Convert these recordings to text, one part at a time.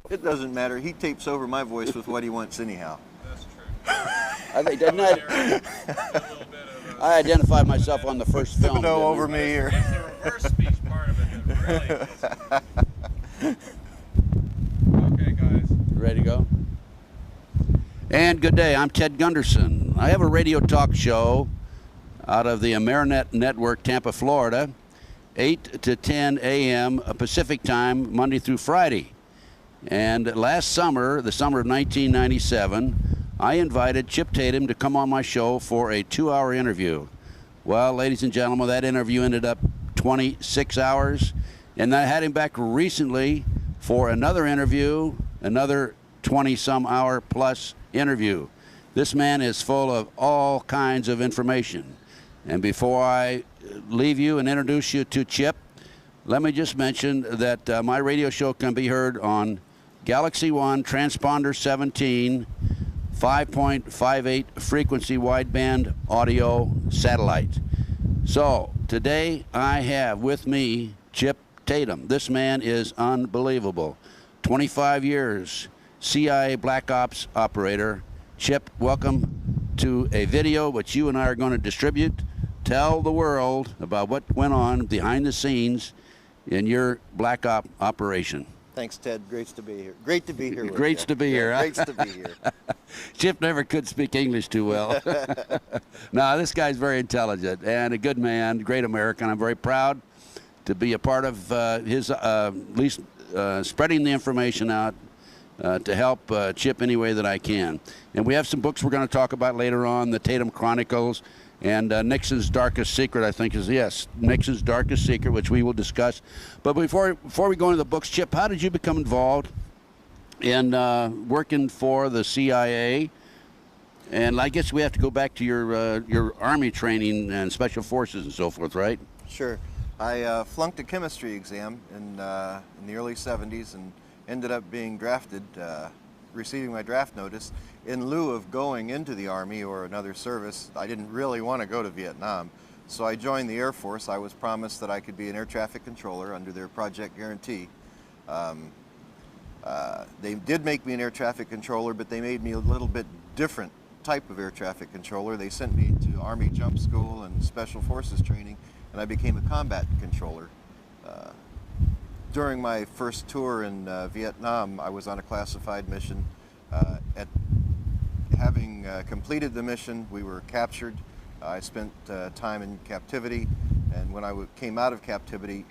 It doesn't matter. He tapes over my voice with what he wants anyhow. That's true. I think, didn't I? I identified myself on the first film. Thibodeau over It's me here. the reverse speech part of it that really is. Okay, guys. Ready to go? And good day, I'm Ted Gunderson. I have a radio talk show out of the Amerinet Network, Tampa, Florida, 8 to 10 a.m. Pacific time, Monday through Friday. And last summer, the summer of 1997, I invited Chip Tatum to come on my show for a 2-hour interview. Well, ladies and gentlemen, that interview ended up 26 hours, and I had him back recently for another interview, another 20-some hour plus interview. This man is full of all kinds of information. And before I leave you and introduce you to Chip, let me just mention that my radio show can be heard on Galaxy One Transponder 17, 5.58 frequency wideband audio satellite. So today I have with me Chip Tatum. This man is unbelievable. 25 years, CIA Black Ops operator. Chip, welcome to a video which you and I are going to distribute. Tell the world about what went on behind the scenes in your Black Op operation. Thanks, Ted. Great to be here. Great to be here. With Great you. to be here. Yeah, Huh? great to be here. Chip never could speak English too well. No, this guy's very intelligent and a good man, great American. I'm very proud to be a part of his, at least spreading the information out to help Chip any way that I can. And we have some books we're going to talk about later on, the Tatum Chronicles, and Nixon's Darkest Secret, I think is, yes, Nixon's Darkest Secret, which we will discuss. But before we go into the books, Chip, how did you become involved in working for the CIA? And I guess we have to go back to your Army training and Special Forces and so forth, right? Sure. I flunked a chemistry exam in the early 70s and ended up being drafted, receiving my draft notice. In lieu of going into the Army or another service, I didn't really want to go to Vietnam. So I joined the Air Force. I was promised that I could be an air traffic controller under their Project Guarantee. They did make me an air traffic controller, but they made me a little bit different type of air traffic controller. They sent me to Army Jump School and Special Forces training, and I became a combat controller. During my first tour in Vietnam, I was on a classified mission. Having completed the mission, we were captured. I spent time in captivity, and when I came out of captivity,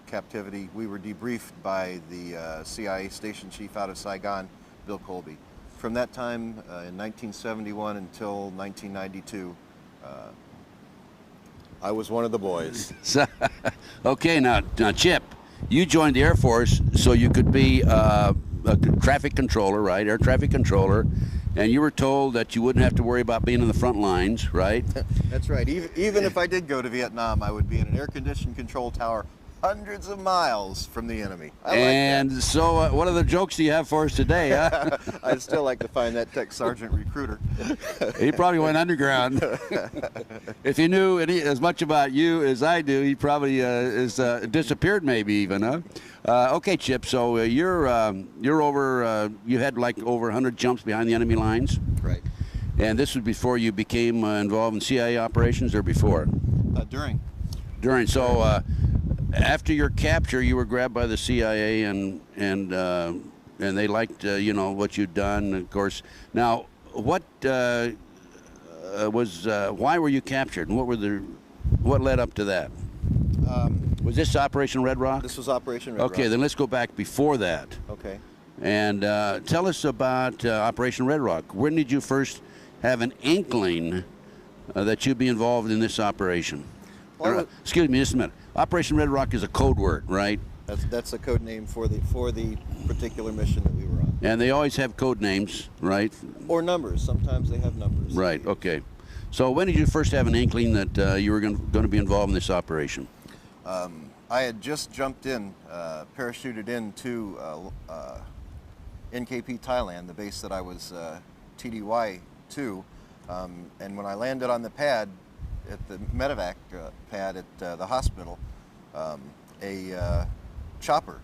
we were debriefed by the CIA station chief out of Saigon, Bill Colby. From that time, in 1971 until 1992, I was one of the boys. Okay, now Chip, you joined the Air Force so you could be a traffic controller, right? Air traffic controller. And you were told that you wouldn't have to worry about being in the front lines, right? That's right. Even if I did go to Vietnam, I would be in an air-conditioned control tower hundreds of miles from the enemy. And like so what other jokes do you have for us today, huh? I'd still like to find that tech sergeant recruiter. He probably went underground. If he knew as much about you as I do, he probably is disappeared maybe even, huh? Okay, Chip, so you're over, you had like over 100 jumps behind the enemy lines? Right. And this was before you became involved in CIA operations or before? During. During. So after your capture, you were grabbed by the CIA and they liked, you know, what you'd done, of course. Now, what why were you captured, and what led up to that? Was this Operation Red Rock? This was Operation Red Rock. Okay, then let's go back before that. Okay. And tell us about Operation Red Rock. When did you first have an inkling that you'd be involved in this operation? Well, excuse me, just a minute. Operation Red Rock is a code word, right? That's a code name for the particular mission that we were on. And they always have code names, right? Or numbers. Sometimes they have numbers. Right. Okay. So when did you first have an inkling that you were going to be involved in this operation? I had just jumped in, parachuted into NKP Thailand, the base that I was TDY to, and when I landed on the pad, at the medevac pad at the hospital, a chopper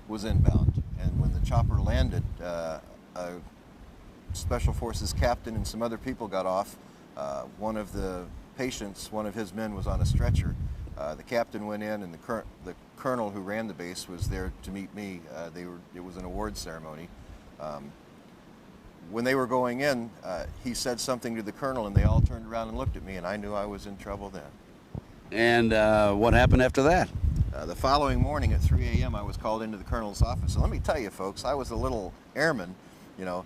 was inbound, and when the chopper landed, a Special Forces captain and some other people got off. One of the patients, one of his men, was on a stretcher. The captain went in, and the colonel who ran the base was there to meet me. It was an award ceremony. When they were going in, he said something to the colonel, and they all turned around and looked at me, and I knew I was in trouble then. And what happened after that? The following morning at 3 a.m. I was called into the colonel's office. And let me tell you, folks, I was a little airman, you know,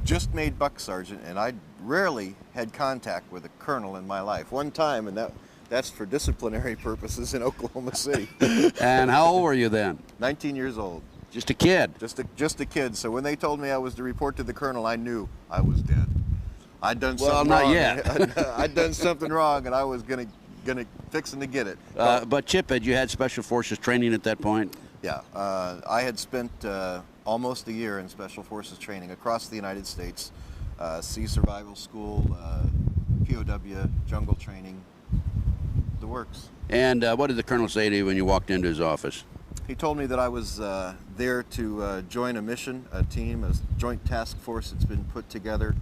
just made buck sergeant, and I rarely had contact with a colonel in my life. One time, and that's for disciplinary purposes, in Oklahoma City. And how old were you then? 19 years old. Just a kid? Just a kid. So when they told me I was to report to the colonel, I knew I was dead. I'd done something not wrong. yet. I'd done something wrong, and I was fixing to get it. But Chip, had you had Special Forces training at that point? Yeah, I had spent almost a year in Special Forces training across the United States, Sea Survival School, POW, jungle training, the works. And what did the colonel say to you when you walked into his office? He told me that I was there to join a mission, a team, a joint task force that's been put together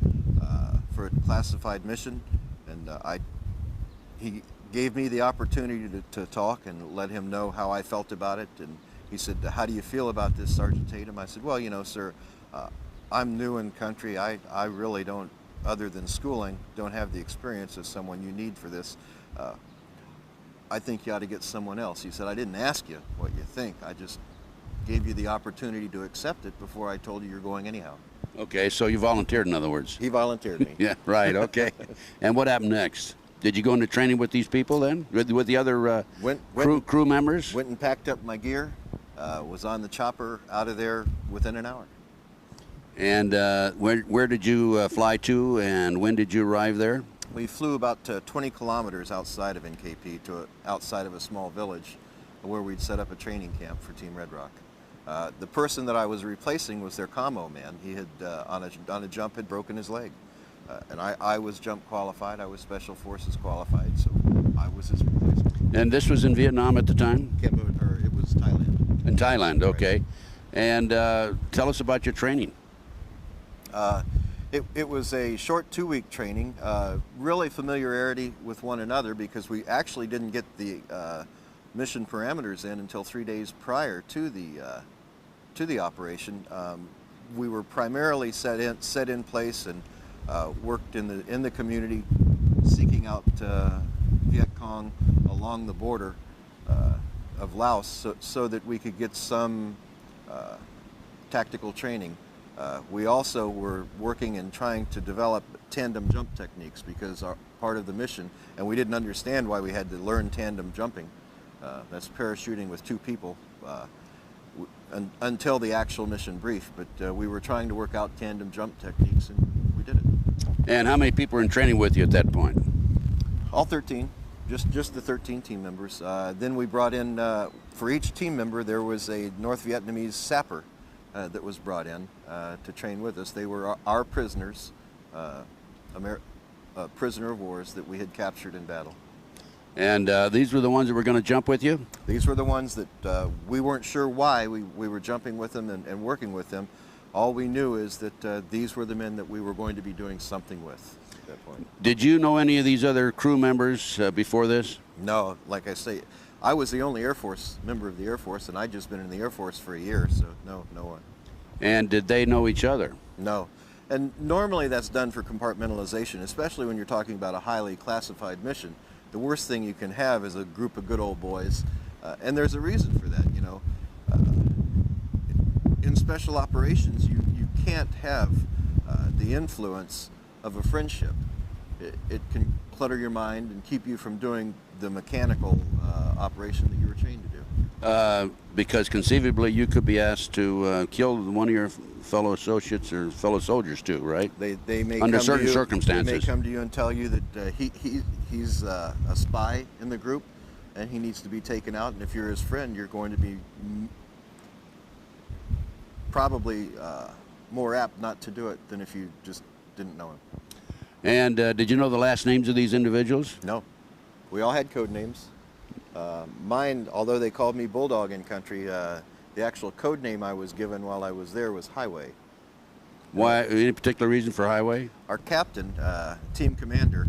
for a classified mission, and he gave me the opportunity to talk and let him know how I felt about it. And he said, "How do you feel about this, Sergeant Tatum?" I said, "Well, you know, sir, I'm new in country. I really don't, other than schooling, don't have the experience of someone you need for this. I think you ought to get someone else." He said, "I didn't ask you what you think. I just gave you the opportunity to accept it before I told you you're going anyhow." Okay, so you volunteered, in other words. He volunteered me. Yeah, right, okay. And what happened next? Did you go into training with these people then? With the other crew members? Went and packed up my gear, was on the chopper out of there within an hour. And where did you fly to, and when did you arrive there? We flew about 20 kilometers outside of NKP to outside of a small village where we'd set up a training camp for Team Red Rock. The person that I was replacing was their commo man. He had, on a jump, had broken his leg. And I was jump qualified, I was Special Forces qualified, so I was his replacement. And this was in Vietnam at the time? Cambodia, it was Thailand. In Thailand, okay. Right. And tell us about your training. It was a short 2-week training, really familiarity with one another, because we actually didn't get the mission parameters in until 3 days prior to the operation. We were primarily set in place and worked in the community, seeking out Viet Cong along the border of Laos, so that we could get some tactical training. We also were working and trying to develop tandem jump techniques, because part of the mission, and we didn't understand why we had to learn tandem jumping. That's parachuting with 2 people until the actual mission brief. But we were trying to work out tandem jump techniques, and we did it. And how many people were in training with you at that point? All 13, just the 13 team members. Then we brought in, for each team member, there was a North Vietnamese sapper that was brought in to train with us. They were our prisoners, prisoner of wars that we had captured in battle. And these were the ones that were going to jump with you? These were the ones that we weren't sure why we were jumping with them and working with them. All we knew is that these were the men that we were going to be doing something with at that point. Did you know any of these other crew members before this? No, like I say, I was the only member of the Air Force, and I'd just been in the Air Force for a year, so no one. And did they know each other? No. And normally that's done for compartmentalization, especially when you're talking about a highly classified mission. The worst thing you can have is a group of good old boys, and there's a reason for that, you know. In special operations, you can't have the influence of a friendship. It can clutter your mind and keep you from doing the mechanical operation that you were trained to do. Because conceivably you could be asked to kill one of your fellow associates or fellow soldiers too, right? They may under come certain to you, circumstances. They may come to you and tell you that he's a spy in the group and he needs to be taken out, and if you're his friend, you're going to be probably more apt not to do it than if you just didn't know him. And did you know the last names of these individuals? No. We all had code names. Mine, although they called me Bulldog in country, the actual code name I was given while I was there was Highway. Why? Any particular reason for Highway? Our captain, team commander,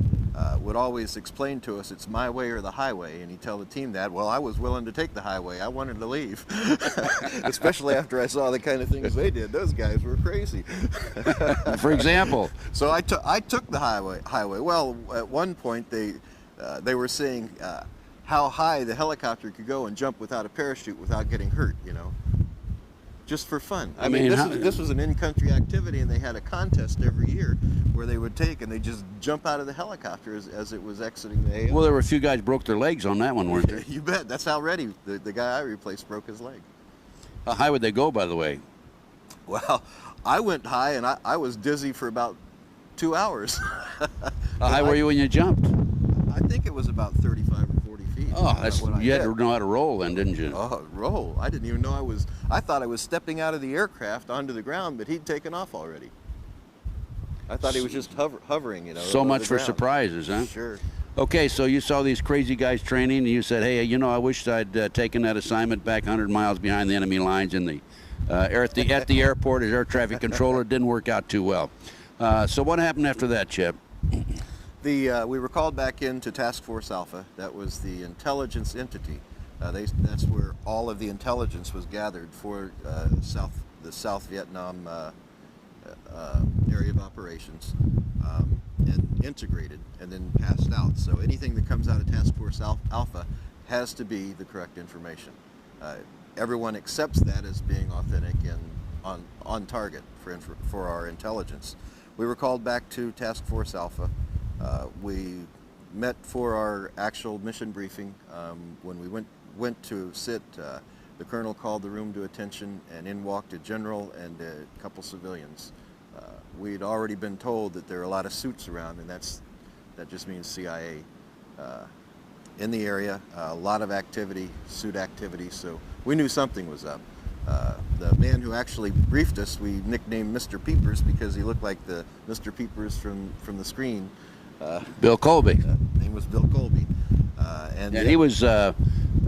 would always explain to us it's my way or the highway, and he'd tell the team that. Well, I was willing to take the highway. I wanted to leave, especially after I saw the kind of things they did. Those guys were crazy. For example? So I took the highway. Well, at one point they were saying how high the helicopter could go and jump without a parachute without getting hurt, you know. Just for fun. I mean, this was an in-country activity, and they had a contest every year where they would take and they just jump out of the helicopter as it was exiting the AO. Well, there were a few guys broke their legs on that one, weren't there? You bet. That's how Reddy, the guy I replaced, broke his leg. How high would they go, by the way? Well, I went high, and I was dizzy for about 2 hours. How high were you when you jumped? I think it was about 35 or 40 feet. Oh, you had to know how to roll then, didn't you? Oh, roll. I didn't even know I thought I was stepping out of the aircraft onto the ground, but he'd taken off already. I thought he was just hovering, you know. So much for surprises, huh? Sure. Okay, so you saw these crazy guys training, and you said, hey, you know, I wish I'd taken that assignment back 100 miles behind the enemy lines in the, at the airport as air traffic controller. It didn't work out too well. So what happened after that, Chip? We were called back into Task Force Alpha. That was the intelligence entity. That's where all of the intelligence was gathered for the South Vietnam area of operations, and integrated and then passed out. So anything that comes out of Task Force Alpha has to be the correct information. Everyone accepts that as being authentic and on target for our intelligence. We were called back to Task Force Alpha. We met for our actual mission briefing. When we went to sit, the colonel called the room to attention, and in walked a general and a couple civilians. We'd already been told that there are a lot of suits around, and that just means CIA in the area. A lot of activity, suit activity, so we knew something was up. The man who actually briefed us, we nicknamed Mr. Peepers because he looked like the Mr. Peepers from the screen. Bill Colby. Name was Bill Colby. And he was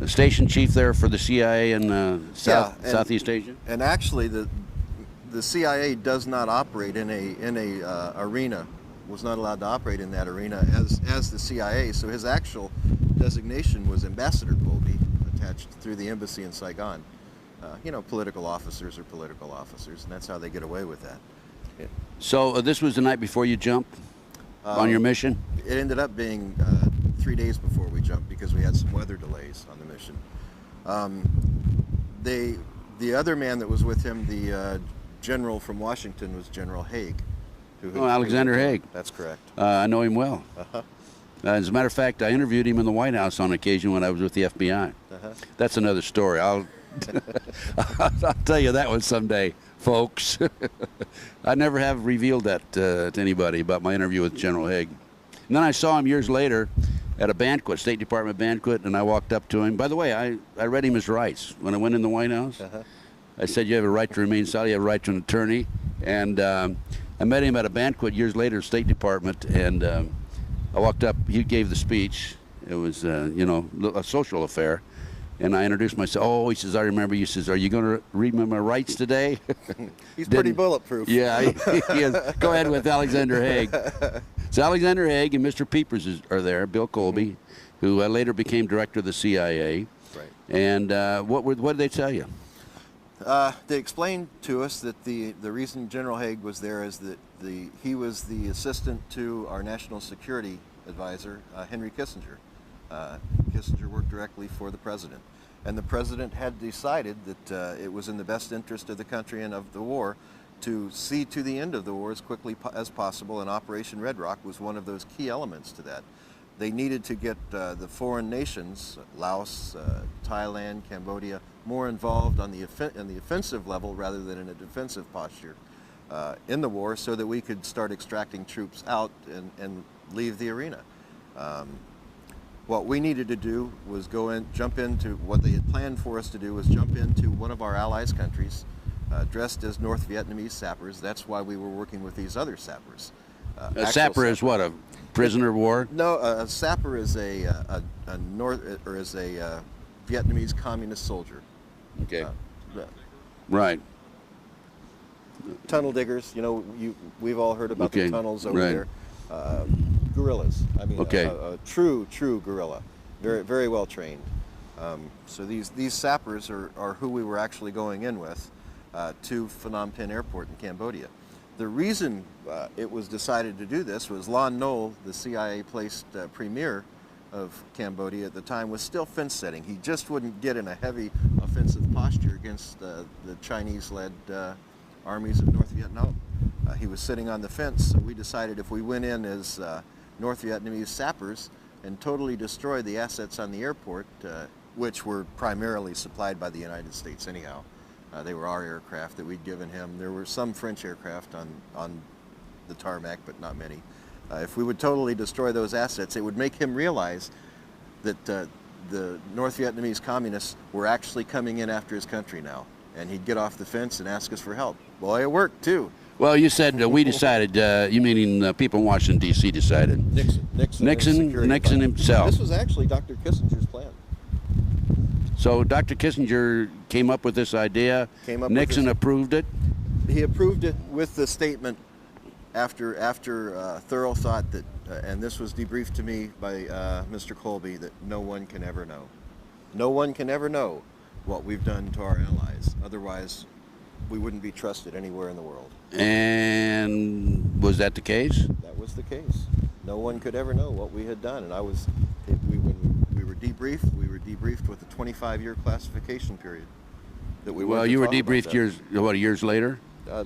station chief there for the CIA in Southeast Asia? And actually, the CIA does not operate in a arena, was not allowed to operate in that arena as the CIA, so his actual designation was Ambassador Colby, attached through the embassy in Saigon. You know, political officers are political officers, and that's how they get away with that. Yeah. So this was the night before you jumped on your mission? It ended up being 3 days before we jumped because we had some weather delays on the mission. The other man that was with him, the general from Washington, was General Haig. Alexander Haig. That's correct. I know him well. As a matter of fact, I interviewed him in the White House on occasion when I was with the FBI. That's another story. I'll tell you that one someday, folks. I never have revealed that to anybody about my interview with General Haig. And then I saw him years later at a banquet, State Department banquet, and I walked up to him. By the way, I read him his rights when I went in the White House. I said, you have a right to remain silent, you have a right to an attorney. And I met him at a banquet years later, State Department, and I walked up, he gave the speech. It was, you know, a social affair. And I introduced myself. Oh, he says, I remember you. He says, are you going to read me my rights today? He's pretty bulletproof. Yeah, he is. Go ahead with Alexander Haig. So Alexander Haig and Mr. Peepers are there, Bill Colby, who later became director of the CIA. Right. And what did they tell you? They explained to us that the reason General Haig was there is that he was the assistant to our national security advisor, Henry Kissinger. Kissinger worked directly for the president, and the president had decided that it was in the best interest of the country and of the war to see to the end of the war as quickly as possible, and Operation Red Rock was one of those key elements to that. They needed to get the foreign nations, Laos, Thailand, Cambodia, more involved on the offensive level rather than in a defensive posture in the war, so that we could start extracting troops out and leave the arena. What we needed to do was jump into what they had planned for us to do was jump into one of our allies' countries, dressed as North Vietnamese sappers. That's why we were working with these other sappers. A sapper is what, a prisoner of war? No, a sapper is a Vietnamese communist soldier. Okay. Right. Tunnel diggers, you know, we've all heard about Okay, the tunnels over right. there. Guerrillas, I mean, Okay. a true guerrilla, very well trained. So these sappers are who we were actually going in with to Phnom Penh Airport in Cambodia. The reason it was decided to do this was Lon Nol, the CIA-placed premier of Cambodia at the time, was still fence setting. He just wouldn't get in a heavy offensive posture against the Chinese-led armies of North Vietnam. He was sitting on the fence, so we decided if we went in as North Vietnamese sappers and totally destroyed the assets on the airport, which were primarily supplied by the United States anyhow. They were our aircraft that we'd given him. There were some French aircraft on the tarmac, but not many. If we would totally destroy those assets, it would make him realize that the North Vietnamese communists were actually coming in after his country now. And he'd get off the fence and ask us for help. Boy, it worked too. Well, you said we decided. You meaning people in Washington D.C. decided? Nixon himself. This was actually Dr. Kissinger's plan. So Dr. Kissinger came up with this idea. Nixon approved it. He approved it with the statement after thorough thought that, and this was debriefed to me by Mr. Colby, that no one can ever know. No one can ever know what we've done to our allies. Otherwise, we wouldn't be trusted anywhere in the world. And was that the case? That was the case. No one could ever know what we had done. And when we were debriefed with a 25-year classification period. That we well, you were debriefed years later?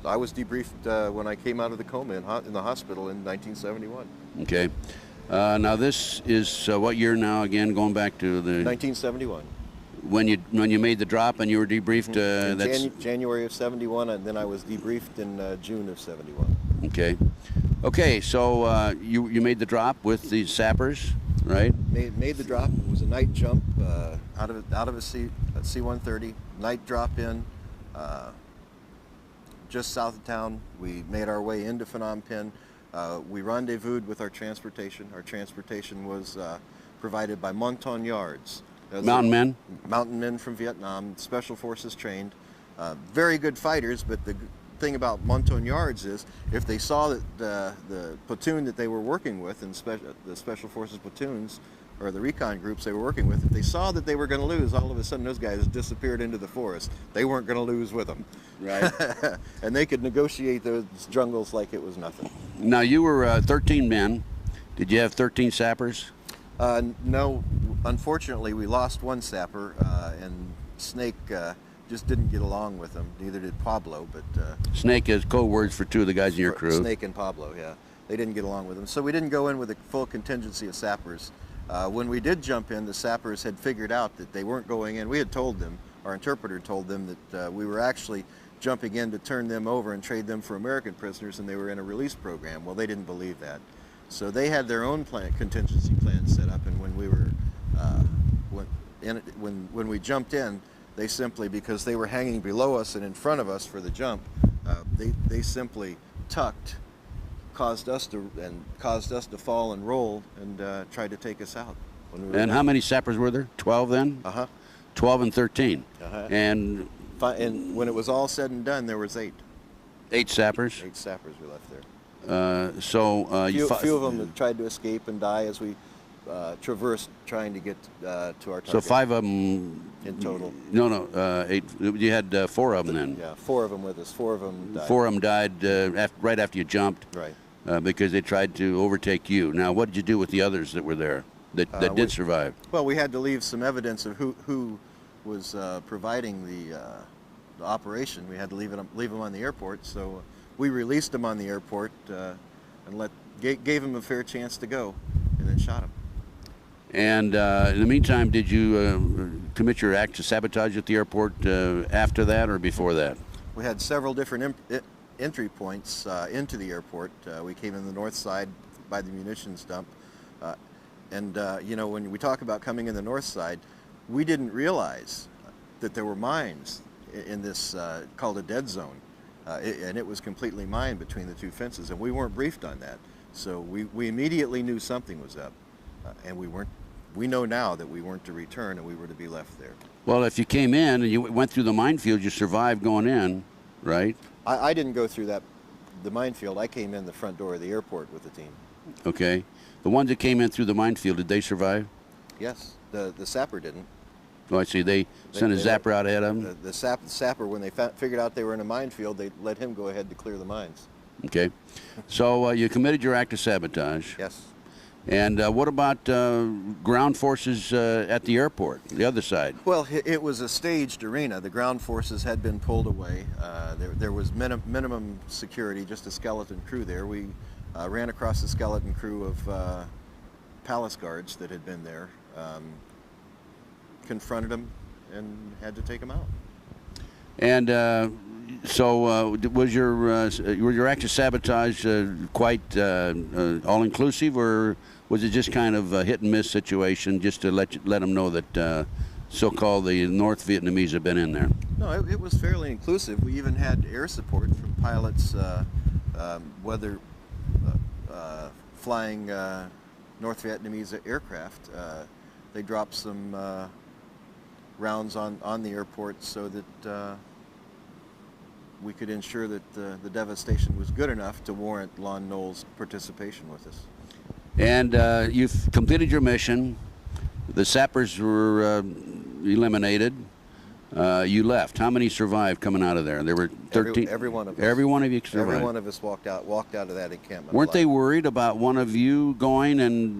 I was debriefed when I came out of the coma in the hospital in 1971. Okay. Now this is what year now again? Going back to the 1971. When you made the drop and you were debriefed. That's January of '71, and then I was debriefed in June of '71. Okay. Okay. So you made the drop with the sappers, right? Made the drop. It was a night jump out of a C-130. Night drop in. Just south of town. We made our way into Phnom Penh. We rendezvoused with our transportation. Our transportation was provided by Montagnards. Mountain men? Mountain men from Vietnam, special forces trained. Very good fighters, but the thing about Montagnards is if they saw that the platoon that they were working with, and the special forces platoons, or the recon groups they were working with, if they saw that they were going to lose, all of a sudden those guys disappeared into the forest. They weren't going to lose with them. Right. And they could negotiate those jungles like it was nothing. Now you were 13 men. Did you have 13 sappers? No, unfortunately we lost one sapper, and Snake just didn't get along with him. Neither did Pablo, but... Snake is code words for two of the guys in your crew. Snake and Pablo, yeah. They didn't get along with him. So we didn't go in with a full contingency of sappers. When we did jump in, the sappers had figured out that they weren't going in. We had told them, our interpreter told them that we were actually jumping in to turn them over and trade them for American prisoners, and they were in a release program. Well, they didn't believe that. So they had their own contingency plan set up, and when we were when we jumped in, they simply, because they were hanging below us and in front of us for the jump, they simply tucked, caused us to fall and roll, and tried to take us out. And how many sappers were there? 12 then? 12 and 13. And when it was all said and done, there was 8. 8 sappers? 8 sappers we left there. A few of them tried to escape and die as we traversed trying to get to our target. So 5 of them in total? No, 8. You had 4 of them then? Yeah, 4 of them with us. 4 of them died. 4 of them died right after you jumped? Right. Because they tried to overtake you. Now, what did you do with the others that were there that did survive? Well, we had to leave some evidence of who was providing the operation. We had to leave them on the airport, so we released them on the airport and gave them a fair chance to go, and then shot them. And in the meantime, did you commit your act of sabotage at the airport after that or before that? We had several different entry points into the airport. We came in the north side by the munitions dump. You know, when we talk about coming in the north side, we didn't realize that there were mines in this called a dead zone. And it was completely mined between the two fences, and we weren't briefed on that. So we immediately knew something was up, and we weren't we know now that we weren't to return and we were to be left there. Well, if you came in and you went through the minefield, you survived going in, right? I didn't go through the minefield. I came in the front door of the airport with the team. Okay. The ones that came in through the minefield, did they survive? Yes, the sapper didn't. Oh, I see. They sent a zapper out ahead of them? The sapper, when they figured out they were in a minefield, they let him go ahead to clear the mines. Okay. So you committed your act of sabotage. Yes. And what about ground forces at the airport, the other side? Well, it was a staged arena. The ground forces had been pulled away. There was minimum security, just a skeleton crew there. We ran across the skeleton crew of palace guards that had been there, confronted them, and had to take them out. And so was your act of sabotage quite all-inclusive, or was it just kind of a hit-and-miss situation, just to let them know that so-called the North Vietnamese have been in there? No, it was fairly inclusive. We even had air support from pilots, whether flying North Vietnamese aircraft. They dropped some rounds on the airport so that we could ensure that the devastation was good enough to warrant Lon Noel's participation with us. And you've completed your mission. The sappers were eliminated. You left. How many survived coming out of there? There were 13. Every one of us. Every one of you survived. Every one of us walked out of that encampment. Weren't alive. they worried about one of you going and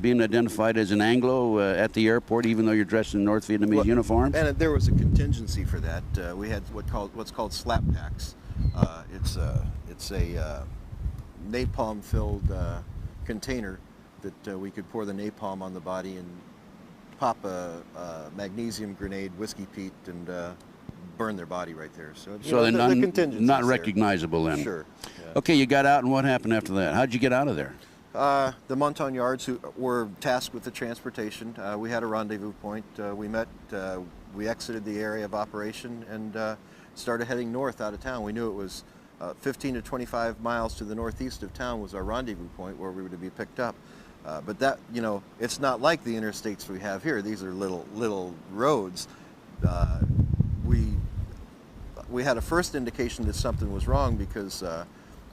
being identified as an Anglo at the airport, even though you're dressed in North Vietnamese uniforms? And there was a contingency for that. We had what's called slap packs. It's a napalm-filled container that we could pour the napalm on the body and pop a magnesium grenade, whiskey peat, and burn their body right there. So they're not there. recognizable then. Sure. Yeah. Okay, you got out, and what happened after that? How'd you get out of there? The Montagnards, who were tasked with the transportation, we had a rendezvous point. We met. We exited the area of operation and started heading north out of town. We knew it was 15 to 25 miles to the northeast of town was our rendezvous point where we were to be picked up. But that, it's not like the interstates we have here. These are little roads. We had a first indication that something was wrong because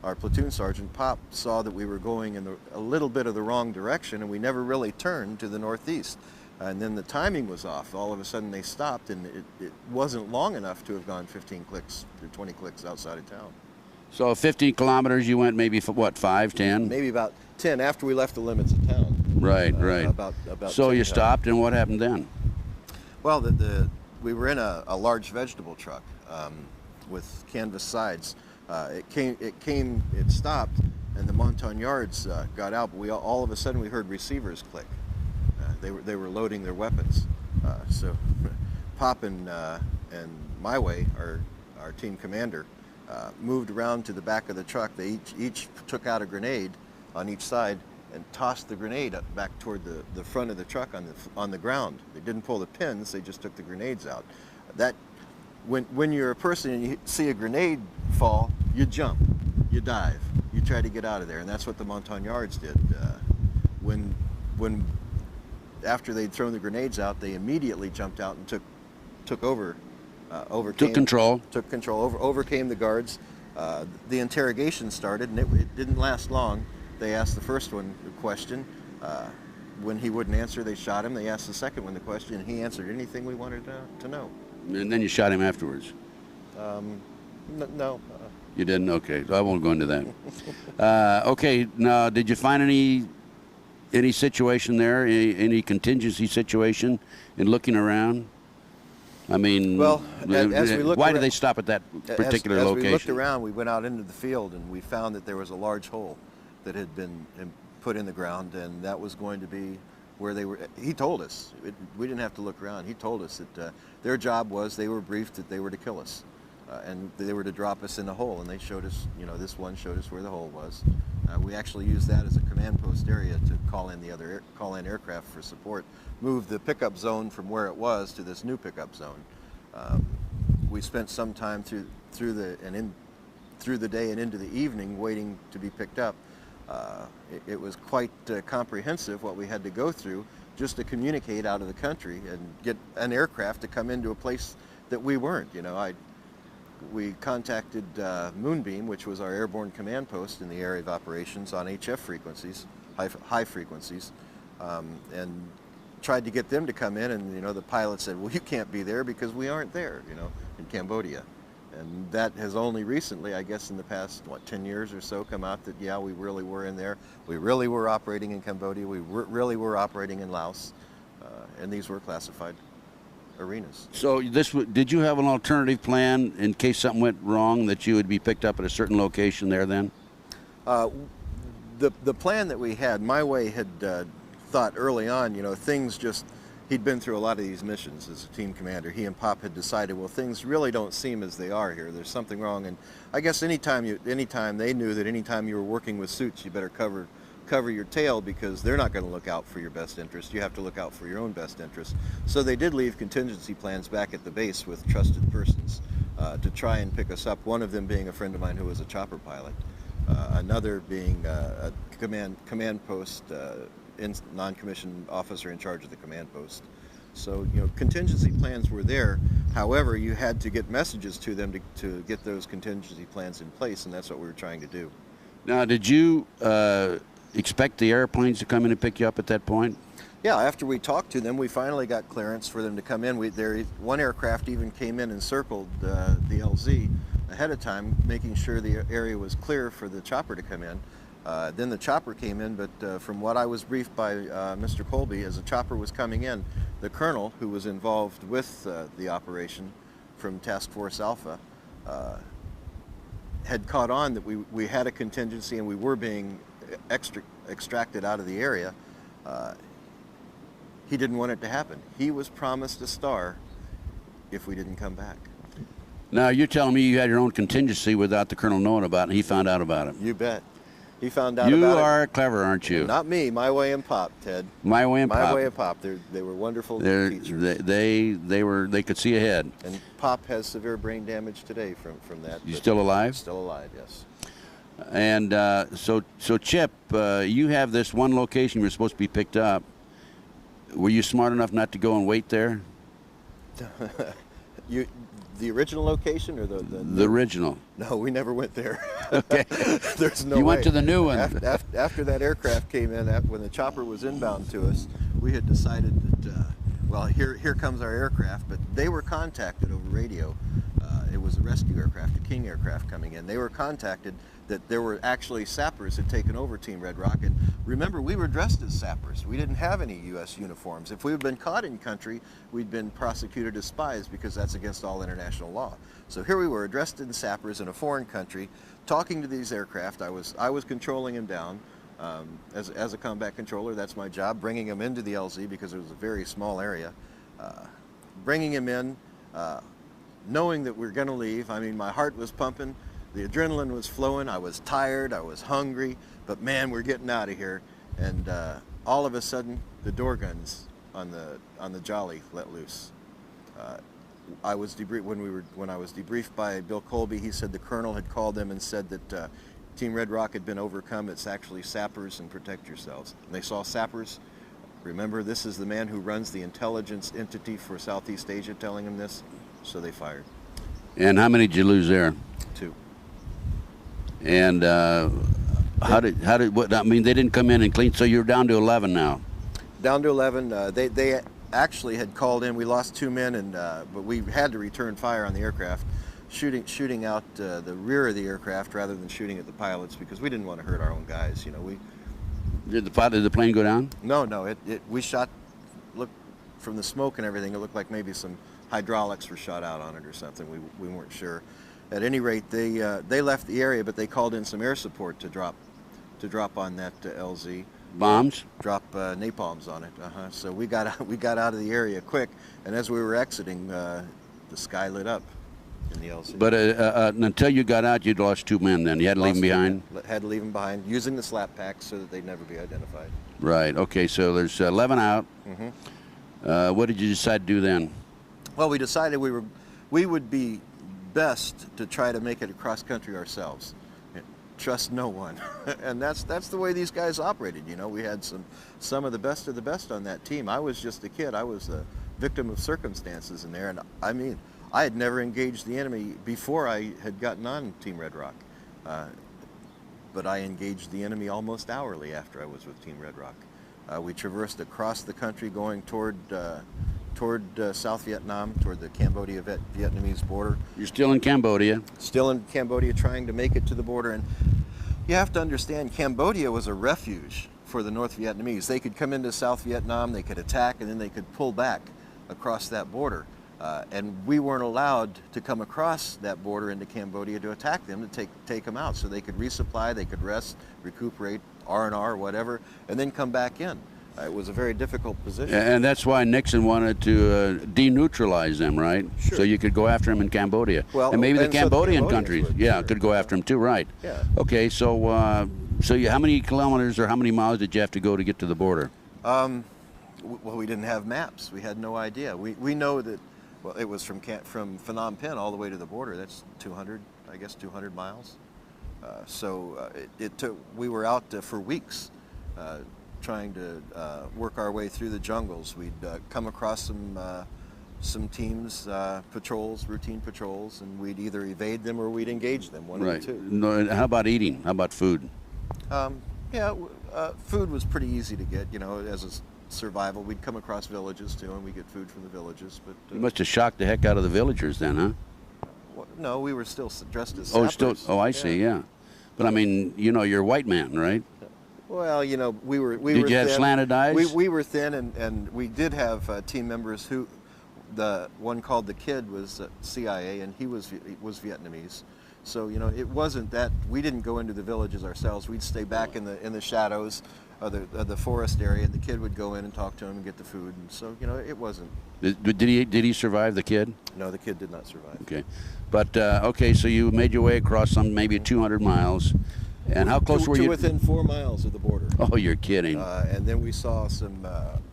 our platoon sergeant, Pop, saw that we were going in a little bit of the wrong direction, and we never really turned to the northeast. And then the timing was off. All of a sudden they stopped, and it wasn't long enough to have gone 15 clicks or 20 clicks outside of town. So 15 kilometers, you went maybe, what, 5, 10? Maybe about 10 after we left the limits of town. Right, right. About so 10 you stopped, and what happened then? Well, we were in a large vegetable truck with canvas sides. It stopped, and the Montagnards got out, but all of a sudden we heard receivers click. They were loading their weapons. So Pop and my way, our team commander, moved around to the back of the truck. They each took out a grenade on each side and tossed the grenade up back toward the front of the truck on the ground. They didn't pull the pins, they just took the grenades out. When you're a person and you see a grenade fall, you jump, you dive, you try to get out of there, and that's what the Montagnards did. After they'd thrown the grenades out, they immediately jumped out and took control, overcame the guards. The interrogation started, and it didn't last long. They asked the first one the question. When he wouldn't answer, they shot him. They asked the second one the question, and he answered anything we wanted to know. And then you shot him afterwards? No. You didn't? Okay, I won't go into that. Okay, now, did you find any situation there, any contingency situation in looking around? I mean, well, as we looked why around, did they stop at that particular location? As we looked around, we went out into the field, and we found that there was a large hole that had been put in the ground, and that was going to be where they were. He told us. We didn't have to look around. He told us that their job was, they were briefed that they were to kill us, and they were to drop us in the hole, and they showed us, this one showed us where the hole was. We actually used that as a command post area to call in aircraft for support, move the pickup zone from where it was to this new pickup zone. We spent some time through the day and into the evening waiting to be picked up. It was quite comprehensive what we had to go through just to communicate out of the country and get an aircraft to come into a place that we weren't. You know, we contacted Moonbeam, which was our airborne command post in the area of operations on HF frequencies, high frequencies, and tried to get them to come in, and you know, the pilot said, well, you can't be there because we aren't there, you know, in Cambodia. And that has only recently, I guess in the past, what, 10 years or so, come out that, yeah, we really were in there. We really were operating in Cambodia. We really were operating in Laos. And these were classified arenas. So did you have an alternative plan in case something went wrong, that you would be picked up at a certain location there then? The plan that we had, My Way had thought early on, you know, things just, he'd been through a lot of these missions as a team commander. He and Pop had decided, well, things really don't seem as they are here. There's something wrong. And I guess anytime they knew that anytime you were working with suits, you better cover your tail, because they're not going to look out for your best interest. You have to look out for your own best interest. So they did leave contingency plans back at the base with trusted persons to try and pick us up. One of them being a friend of mine who was a chopper pilot. Another being a command post non-commissioned officer in charge of the command post. So, you know, contingency plans were there. However, you had to get messages to them to get those contingency plans in place, and that's what we were trying to do. Now, did you expect the airplanes to come in and pick you up at that point? Yeah, after we talked to them, we finally got clearance for them to come in. One aircraft even came in and circled the LZ ahead of time, making sure the area was clear for the chopper to come in. Then the chopper came in, but from what I was briefed by Mr. Colby, as the chopper was coming in, the colonel who was involved with the operation from Task Force Alpha had caught on that we had a contingency and we were being extracted out of the area. He didn't want it to happen. He was promised a star if we didn't come back. Now, you're telling me you had your own contingency without the colonel knowing about it, and he found out about it. You bet. He found out about it. You are clever, aren't you? Not me. My Way and Pop, Ted. My Way and Pop. My Way and Pop. They were wonderful teachers. They could see ahead. And Pop has severe brain damage today from that. You still alive? Still alive, yes. And so Chip, you have this one location you're supposed to be picked up. Were you smart enough not to go and wait there? The original location or the original? No, we never went there. Okay. There's no You way. went to the new one. After that aircraft came in, when the chopper was inbound to us, we had decided that, well, here comes our aircraft, but they were contacted over radio. It was a rescue aircraft, a King aircraft coming in. They were contacted that there were actually sappers had taken over Team Red Rock. And remember, we were dressed as sappers. We didn't have any U.S. uniforms. If we had been caught in country, we'd been prosecuted as spies because that's against all international law. So here we were, dressed in sappers in a foreign country, talking to these aircraft. I was controlling them down. As a combat controller, that's my job, bringing them into the LZ because it was a very small area. Bringing them in, knowing that we're going to leave. I mean, my heart was pumping. The adrenaline was flowing. I was tired. I was hungry. But man, we're getting out of here. And all of a sudden, the door guns on the Jolly let loose. I was when I was debriefed by Bill Colby. He said the colonel had called them and said that Team Red Rock had been overcome. It's actually sappers, and protect yourselves. And they saw sappers. Remember, this is the man who runs the intelligence entity for Southeast Asia telling him this. So they fired. And how many did you lose there? 2. And how did what? I mean, they didn't come in and clean. So you're down to 11 now. Down to 11. They actually had called in. We lost 2 men, and but we had to return fire on the aircraft, shooting out the rear of the aircraft rather than shooting at the pilots because we didn't want to hurt our own guys. You know, Did the plane go down? No. We shot. Look, from the smoke and everything, it looked like maybe some hydraulics were shot out on it or something. We weren't sure. At any rate, they left the area, but they called in some air support to drop on that LZ. Bombs? Drop napalms on it. So we got out of the area quick, and as we were exiting, the sky lit up in the LZ. But until you got out, you'd lost 2 men. Then you had to leave them behind. Had to leave them behind, using the slap packs so that they'd never be identified. Right. Okay. So there's 11 out. Mm-hmm. What did you decide to do then? Well, we decided we would be best to try to make it across country ourselves. trust no one. And that's the way these guys operated. You know, we had some of the best on that team. I was just a kid. I was a victim of circumstances in there, and I mean, I had never engaged the enemy before I had gotten on Team Red Rock. But I engaged the enemy almost hourly after I was with Team Red Rock. We traversed across the country going toward South Vietnam, toward the Cambodia-Vietnamese border. You're still in Cambodia. Still in Cambodia, trying to make it to the border. And you have to understand, Cambodia was a refuge for the North Vietnamese. They could come into South Vietnam, they could attack, and then they could pull back across that border. And we weren't allowed to come across that border into Cambodia to attack them, to take them out. So they could resupply, they could rest, recuperate, R&R, whatever, and then come back in. It was a very difficult position. And that's why Nixon wanted to deneutralize them, right? Sure. So you could go after them in Cambodia. Well, and maybe the and so Cambodian the countries, Cambodians would, yeah, sure. could go after them too, right? Yeah. Okay, so how many kilometers or how many miles did you have to go to get to the border? Well, we didn't have maps. We had no idea. We know that, well, it was from Phnom Penh all the way to the border. That's 200 miles. It took. We were out for weeks, trying to work our way through the jungles. We'd come across some teams, routine patrols, and we'd either evade them or we'd engage them. One of the two. No, how about eating? How about food? Food was pretty easy to get. You know, as a survival, we'd come across villages too, and we get food from the villages. But You must have shocked the heck out of the villagers then, huh? no, we were still dressed as Oh, sappers. I see, yeah. But I mean, you know, you're a white man, right? Well, you know, we were Did you have thin. slanted eyes? We were thin, and we did have team members who, the one called the Kid was CIA, and he was Vietnamese. So you know, it wasn't that we didn't go into the villages ourselves. We'd stay back in the shadows of the forest area, and the Kid would go in and talk to him and get the food. And so you know, it wasn't. Did he survive, the Kid? No, the Kid did not survive. Okay, but okay, so you made your way across some maybe 200 miles, and how close were you? Within 4 miles of the border. Oh, you're kidding. And then we saw some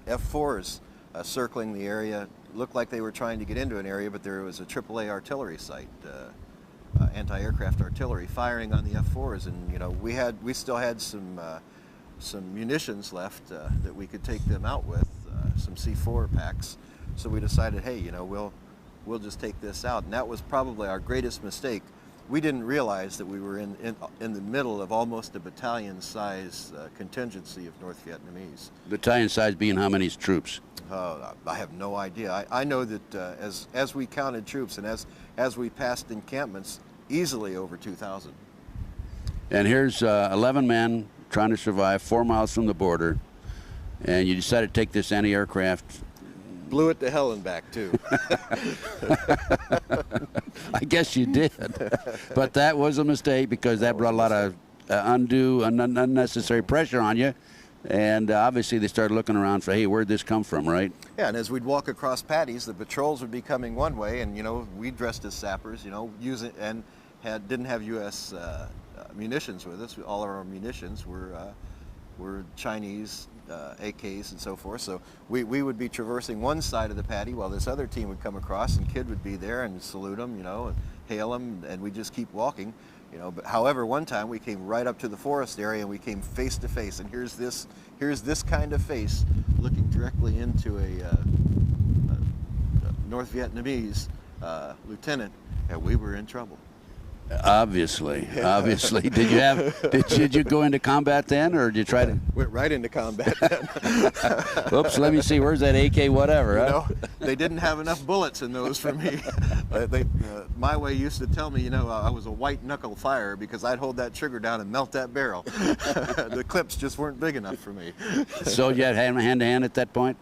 F-4s circling the area. Looked like they were trying to get into an area, but there was a AAA artillery site, anti-aircraft artillery, firing on the F-4s. And you know, we still had some munitions left that we could take them out with, some C4 packs. So we decided, hey, you know, we'll just take this out. And that was probably our greatest mistake. We didn't realize that we were in the middle of almost a battalion-size contingency of North Vietnamese. Battalion size being how many troops? I have no idea. I know that as we counted troops and as we passed encampments, easily over 2,000. And here's 11 men trying to survive 4 miles from the border, and you decided to take this anti-aircraft. Blew it to hell and back, too. I guess you did. But that was a mistake because that brought a lot of undue and unnecessary pressure on you. And obviously they started looking around for, hey, where'd this come from, right? Yeah, and as we'd walk across paddies, the patrols would be coming one way, and, you know, we dressed as sappers, you know, didn't have U.S. munitions with us. All of our munitions were Chinese AKs and so forth. So we would be traversing one side of the paddy while this other team would come across, and Kid would be there and salute them, you know, and hail them, and we'd just keep walking, you know. But however, one time we came right up to the forest area, and we came face to face, and here's this kind of face looking directly into a North Vietnamese lieutenant, and we were in trouble. Obviously. Did you go into combat then, or did you try to? Went right into combat then. Oops, let me see, where's that AK whatever, huh? You know, they didn't have enough bullets in those for me. My way used to tell me, you know, I was a white knuckle firer because I'd hold that trigger down and melt that barrel. The clips just weren't big enough for me. So you had hand-to-hand at that point?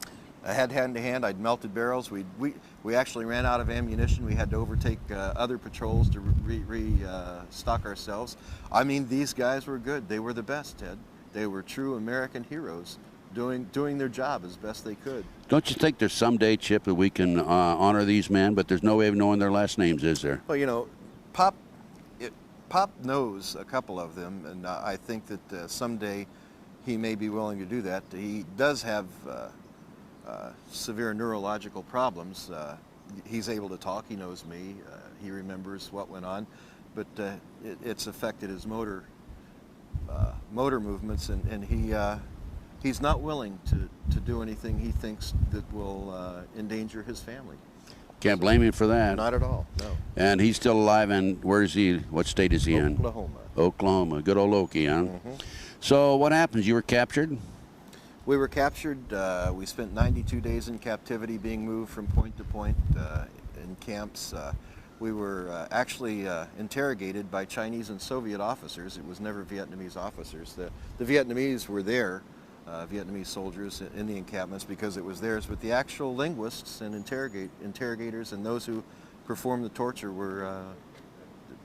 I had hand-to-hand. I'd melted barrels. We actually ran out of ammunition. We had to overtake other patrols to restock ourselves. I mean, these guys were good. They were the best, Ted. They were true American heroes, doing their job as best they could. Don't you think there's someday, Chip, that we can honor these men, but there's no way of knowing their last names, is there? Well, you know, Pop knows a couple of them, and I think that someday he may be willing to do that. He does have severe neurological problems. He's able to talk. He knows me. He remembers what went on, but it's affected his motor motor movements, and he's not willing to do anything he thinks that will endanger his family. Can't blame him for that. Not at all, no. And he's still alive, and where is he? What state is he in? Oklahoma. Oklahoma. Good old Okie, huh? Mm-hmm. So what happens? You were captured? We were captured. We spent 92 days in captivity, being moved from point to point in camps. We were actually interrogated by Chinese and Soviet officers. It was never Vietnamese officers. The Vietnamese were there, Vietnamese soldiers in the encampments, because it was theirs, but the actual linguists and interrogators and those who performed the torture were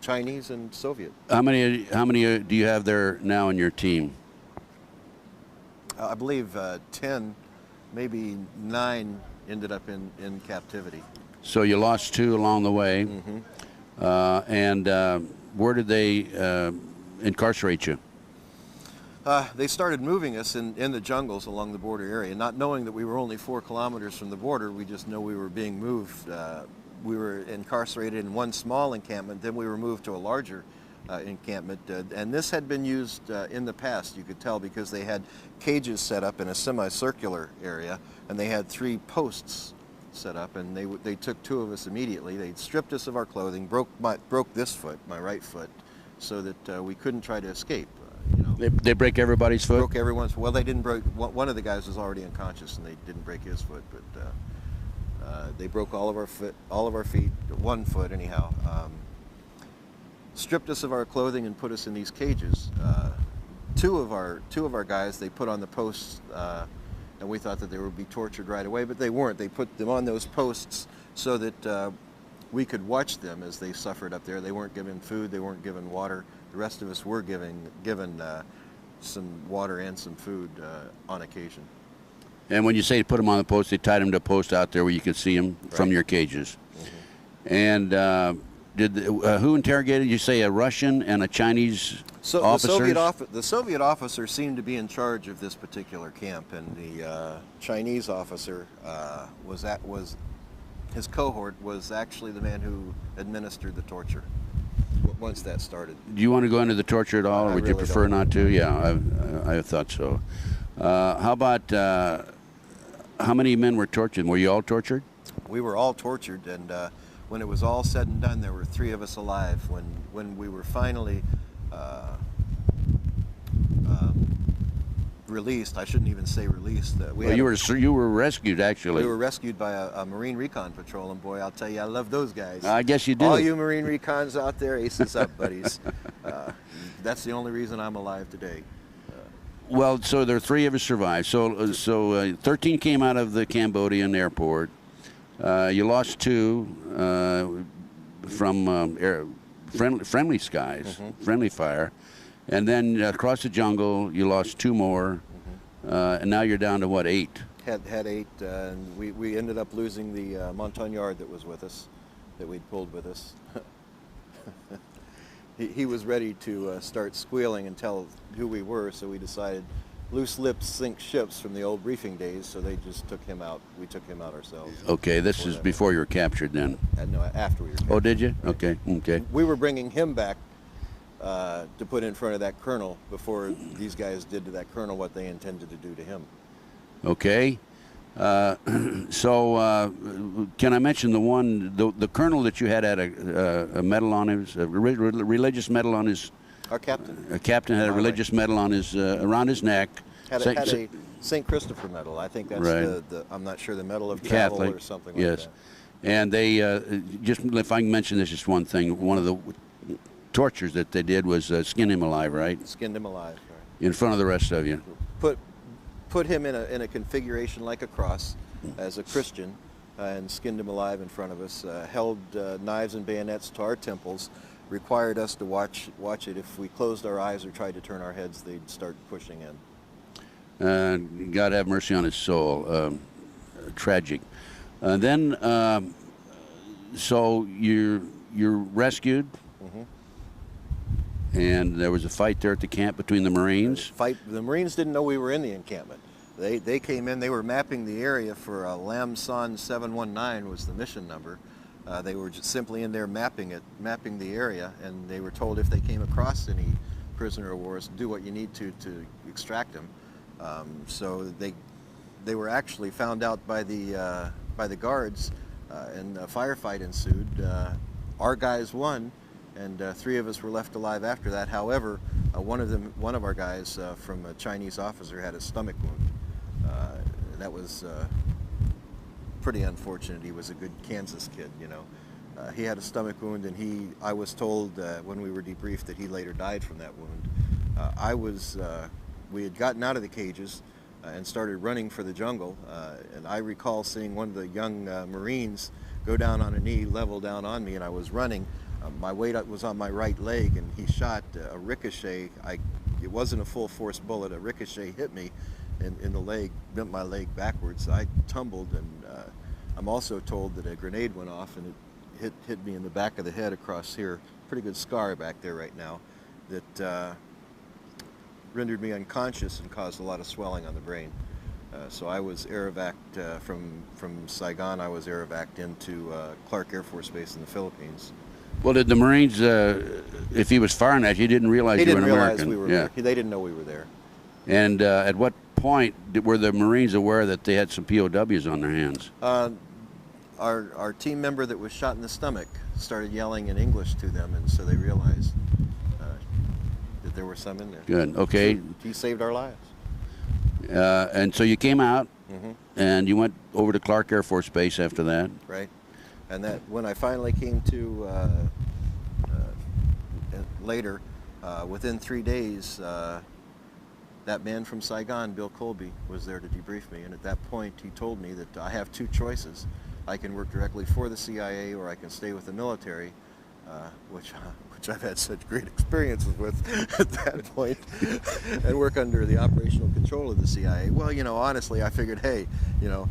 Chinese and Soviet. How many do you have there now in your team? I believe 10, maybe 9 ended up in captivity. So you lost 2 along the way. Mm-hmm. And where did they incarcerate you? They started moving us in the jungles along the border area, not knowing that we were only 4 kilometers from the border. We just know we were being moved. We were incarcerated in one small encampment, then we were moved to a larger encampment, and this had been used in the past, you could tell, because they had cages set up in a semicircular area, and they had 3 posts set up, and they took 2 of us immediately. They stripped us of our clothing, broke this foot, my right foot, so that we couldn't try to escape. You know. They break everybody's foot? Broke everyone's. Well, they didn't break. One of the guys was already unconscious, and they didn't break his foot, but they broke all of our feet, 1 foot anyhow. Stripped us of our clothing and put us in these cages. Two of our guys they put on the posts, and we thought that they would be tortured right away, but they weren't. They put them on those posts so that we could watch them as they suffered up there. They weren't given food. They weren't given water. The rest of us were given some water and some food on occasion. And when you say put them on the post, they tied them to a post out there where you could see them from your cages. Mm-hmm. And who interrogated you? Say a Russian and a Chinese officer? The Soviet officer seemed to be in charge of this particular camp, and the Chinese officer his cohort was actually the man who administered the torture. Once that started. Do you want to go into the torture at all, or would you prefer not to? Yeah, I thought so. How about how many men were tortured? Were you all tortured? We were all tortured, and when it was all said and done, there were 3 of us alive. When we were finally released, I shouldn't even say released. You were rescued, actually. We were rescued by a Marine Recon Patrol, and boy, I'll tell you, I love those guys. I guess you do. All you Marine Recons out there, aces up, buddies. That's the only reason I'm alive today. Well, so there are 3 of us survived. So 13 came out of the Cambodian airport. You lost 2 from friendly skies, mm-hmm. friendly fire. And then across the jungle, you lost 2 more. Mm-hmm. And now you're down to, what, 8? Had 8, and we ended up losing the Montagnard that was with us, that we'd pulled with us. He was ready to start squealing and tell who we were, so we decided loose lips sink ships from the old briefing days, so they just took him out. We took him out ourselves. Okay, this is before you were captured then? No, after we were captured. Oh, did you? Okay, okay. We were bringing him back to put in front of that colonel before these guys did to that colonel what they intended to do to him. Okay. So can I mention the colonel that you had a medal on his, a religious medal on his? Our captain. A captain had a religious medal on his, around his neck. Had a St. Christopher medal. I think that's right. I'm not sure, the Medal of Travel or something like that. Yes. And they, just if I can mention this, just one thing, one of the tortures that they did was skin him alive, right? Skinned him alive, right. In front of the rest of you. Put him in a configuration like a cross as a Christian and skinned him alive in front of us, held knives and bayonets to our temples, required us to watch it. If we closed our eyes or tried to turn our heads, they'd start pushing in. God have mercy on his soul. Tragic. Then, so you're rescued, mm-hmm. and there was a fight there at the camp between the Marines. The Marines didn't know we were in the encampment. They came in. They were mapping the area for Lam Son 719 was the mission number. They were just simply in there mapping the area, and they were told if they came across any prisoner of war, do what you need to extract him. So they were actually found out by the guards, and a firefight ensued. Our guys won, and 3 of us were left alive after that. However, one of our guys from a Chinese officer had a stomach wound. That was pretty unfortunate. He was a good Kansas kid, you know. He had a stomach wound, and I was told when we were debriefed that he later died from that wound. We had gotten out of the cages and started running for the jungle, and I recall seeing one of the young Marines go down on a knee, level down on me, and I was running. My weight was on my right leg, and he shot a ricochet. It wasn't a full force bullet. A ricochet hit me in the leg, bent my leg backwards. I tumbled, and I'm also told that a grenade went off, and it hit me in the back of the head across here. Pretty good scar back there right now that rendered me unconscious and caused a lot of swelling on the brain. So I was air-evac'd from Saigon. I was air-evac'd into Clark Air Force Base in the Philippines. Well, did the Marines, if he was firing at you, didn't realize you were an American? They didn't realize we were. They didn't know we were there. And at what point were the Marines aware that they had some POWs on their hands? Our team member that was shot in the stomach started yelling in English to them, and so they realized that there were some in there. Good. Okay. So he saved our lives. And so you came out, and you went over to Clark Air Force Base after that. Right. And that when I finally came to later, within 3 days, that man from Saigon, Bill Colby, was there to debrief me. And at that point, he told me that I have 2 choices. I can work directly for the CIA, or I can stay with the military, which I've had such great experiences with at that point, and work under the operational control of the CIA. Well, you know, honestly, I figured, hey, you know,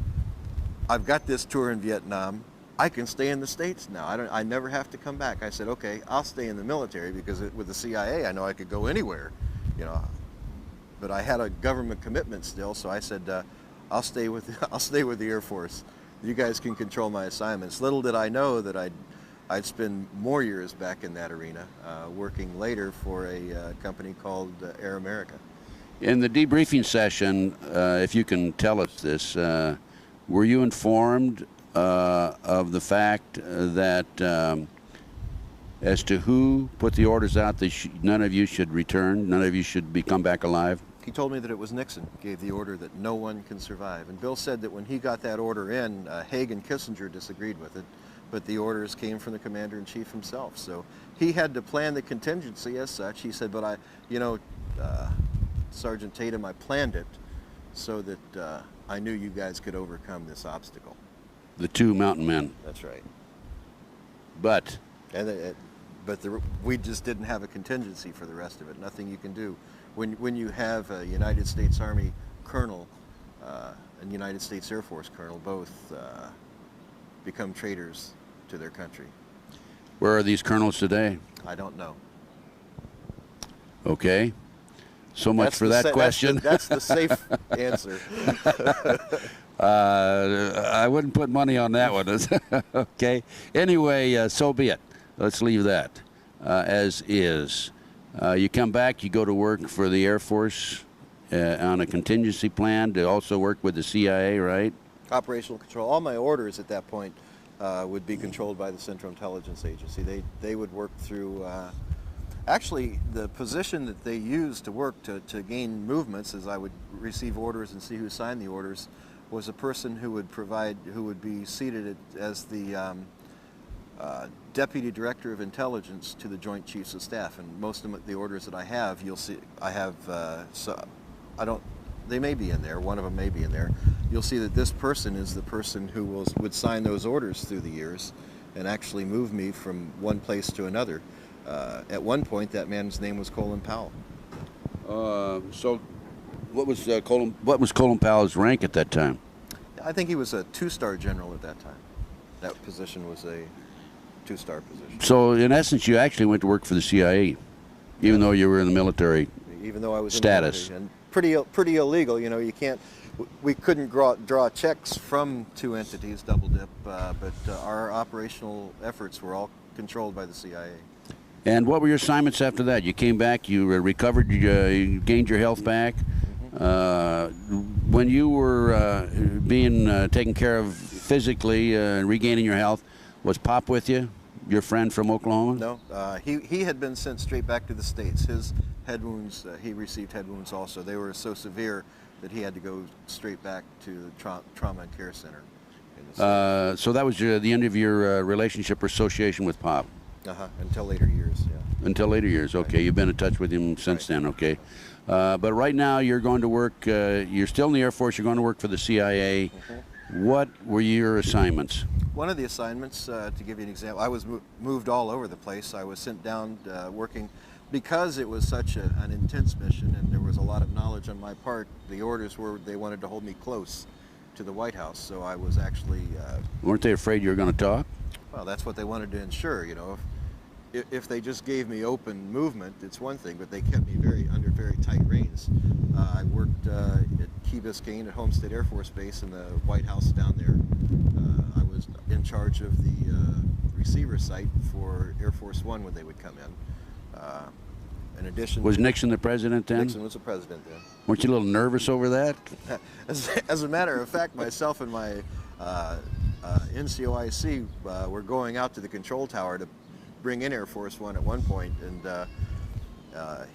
I've got this tour in Vietnam. I can stay in the States now. I never have to come back. I said, okay, I'll stay in the military, because with the CIA, I know I could go anywhere, you know. But I had a government commitment still, so I said, I'll stay with the Air Force. You guys can control my assignments. Little did I know that I'd spend more years back in that arena, working later for a company called Air America. In the debriefing session, if you can tell us this, were you informed of the fact that as to who put the orders out that none of you should return, none of you should come back alive? He told me that it was Nixon gave the order that no one can survive. And Bill said that when he got that order in, Haig and Kissinger disagreed with it, but the orders came from the commander-in-chief himself. So he had to plan the contingency as such. He said, but Sergeant Tatum, I planned it so that I knew you guys could overcome this obstacle. The 2 mountain men. That's right. But we just didn't have a contingency for the rest of it. Nothing you can do. When you have a United States Army colonel and United States Air Force colonel, both become traitors to their country. Where are these colonels today? I don't know. Okay. So much for that question. That's the safe answer. I wouldn't put money on that one. Okay. Anyway, so be it. Let's leave that as is. You come back, you go to work for the Air Force on a contingency plan to also work with the CIA, right? Operational control. All my orders at that point would be controlled by the Central Intelligence Agency. They would work through, actually the position that they used to work to gain movements as I would receive orders and see who signed the orders was a person who would be seated as the Deputy Director of Intelligence to the Joint Chiefs of Staff. And most of the orders that I have, you'll see, I have, they may be in there, one of them may be in there. You'll see that this person is the person who would sign those orders through the years and actually move me from one place to another. At one point, that man's name was Colin Powell. So what was Colin Powell's rank at that time? I think he was a 2-star general at that time. That position was a 2-star position. So in essence, you actually went to work for the CIA, even though you were in the military. Even though I was status. In the military, and pretty illegal. You know, you can't. We couldn't draw checks from 2 entities, double dip, but our operational efforts were all controlled by the CIA. And what were your assignments after that? You came back, you recovered, you gained your health back. When you were being taken care of physically and regaining your health, was Pop with you, your friend from Oklahoma? No, he had been sent straight back to the States. His head wounds, he received head wounds also. They were so severe that he had to go straight back to the trauma and care center. So that was the end of your relationship or association with Pop? Until later years, yeah. Until later years, okay. Right. You've been in touch with him since then, okay. But right now you're going to work, you're still in the Air Force, you're going to work for the CIA. What were your assignments? One of the assignments, to give you an example, I was moved all over the place. I was sent down working, because it was such an intense mission and there was a lot of knowledge on my part, the orders were they wanted to hold me close to the White House, so I was actually... Weren't they afraid you were going to talk? Well, that's what they wanted to ensure, you know. If they just gave me open movement, it's one thing, but they kept me under very tight reins. I worked at Key Biscayne at Homestead Air Force Base in the White House down there. I was in charge of the receiver site for Air Force One when they would come in. In addition, was Nixon the president then? Nixon was the president then. Weren't you a little nervous over that? As a matter of fact, myself and my NCOIC were going out to the control tower to bring in Air Force One at one point, and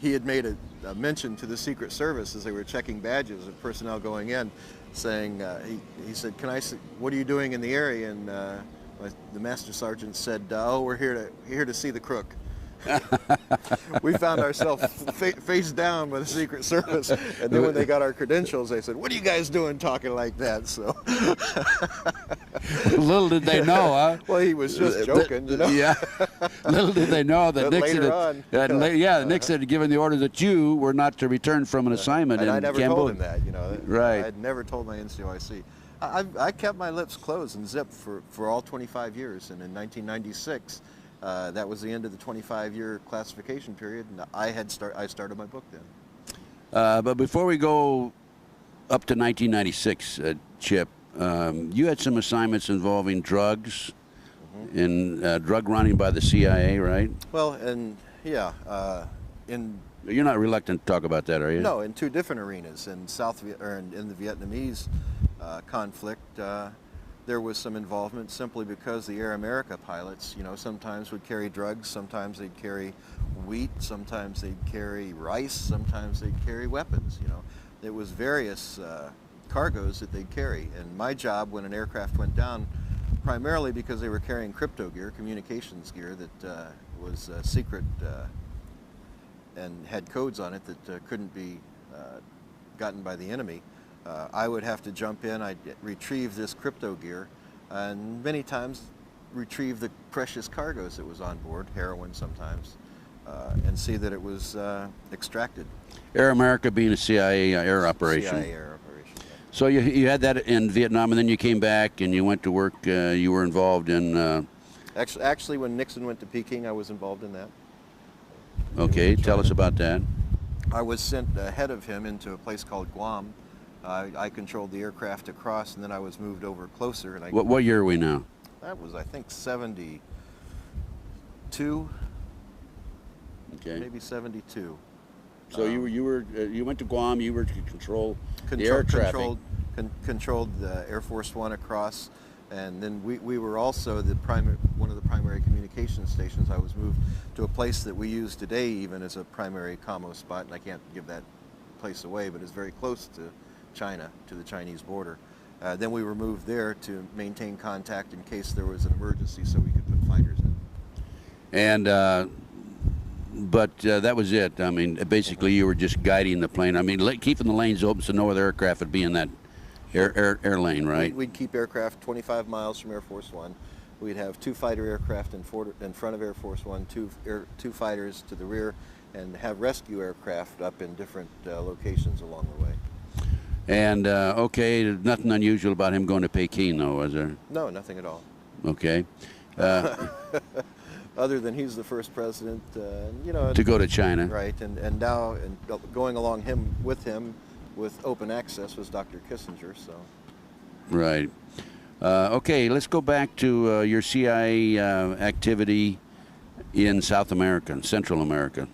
he had made a mention to the Secret Service as they were checking badges of personnel going in, saying, he said, what are you doing in the area? And the Master Sergeant said, oh, we're here to see the crook. We found ourselves face down by the Secret Service, and then when they got our credentials, they said, "What are you guys doing talking like that?" So, little did they know, huh? Well, he was just joking, you know. Yeah. Little did they know that Nixon Nixon had given the order that you were not to return from an assignment and in I never Cambodia. told him that, you know. Right. I had never told my NCOIC. I kept my lips closed and zipped for all 25 years, and in 1996. That was the end of the 25-year classification period, and I started my book then. But before we go up to 1996, Chip, you had some assignments involving drugs and drug running by the CIA, right? Well, and yeah, you're not reluctant to talk about that, are you? No, in two different arenas. In in the Vietnamese conflict. There was some involvement simply because the Air America pilots, you know, sometimes would carry drugs, sometimes they'd carry wheat, sometimes they'd carry rice, sometimes they'd carry weapons, you know. It was various cargoes that they'd carry. And my job when an aircraft went down, primarily because they were carrying crypto gear, communications gear that was secret and had codes on it that couldn't be gotten by the enemy. I would have to jump in, I'd retrieve this crypto gear, and many times retrieve the precious cargoes that was on board, heroin sometimes, and see that it was extracted. Air America being a CIA air operation. CIA air operation, yeah. So you had that in Vietnam, and then you came back and you went to work, you were involved in... Actually, when Nixon went to Peking, I was involved in that. Okay, tell us about that. I was sent ahead of him into a place called Guam. I controlled the aircraft across, and then I was moved over closer. And what year are we now? That was, I think, 72. Okay. Maybe 72. So you went to Guam. You were to control the air traffic. Controlled the Air Force One across, and then we were also one of the primary communication stations. I was moved to a place that we use today, even as a primary commo spot, and I can't give that place away, but it's very close to China, to the Chinese border. Then we were moved there to maintain contact in case there was an emergency, so we could put fighters in. And but that was it. I mean, basically you were just guiding the plane. I mean, keeping the lanes open so no other aircraft would be in that air lane, right? We'd keep aircraft 25 miles from Air Force One. We'd have 2 fighter aircraft in front of Air Force One, 2 fighters to the rear, and have rescue aircraft up in different locations along the way. And, okay, there's nothing unusual about him going to Peking, though, was there? No, nothing at all. Okay. Other than he's the first president, you know. To go to China. Right, and now going along with him with open access was Dr. Kissinger, so. Right. Okay, let's go back to your CIA activity in South America, Central America?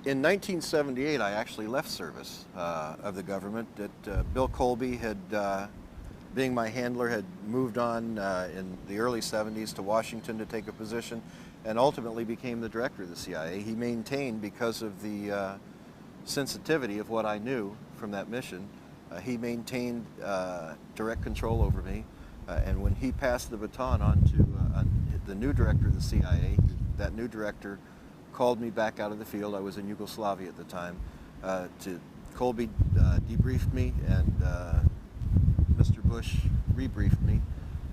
In 1978, I actually left service of the government. That Bill Colby had, being my handler, had moved on in the early 70s to Washington to take a position, and ultimately became the director of the CIA. He maintained, because of the sensitivity of what I knew from that mission, he maintained direct control over me. And when he passed the baton on to the new director of the CIA, that new director called me back out of the field. I was in Yugoslavia at the time. Colby debriefed me, and Mr. Bush rebriefed me.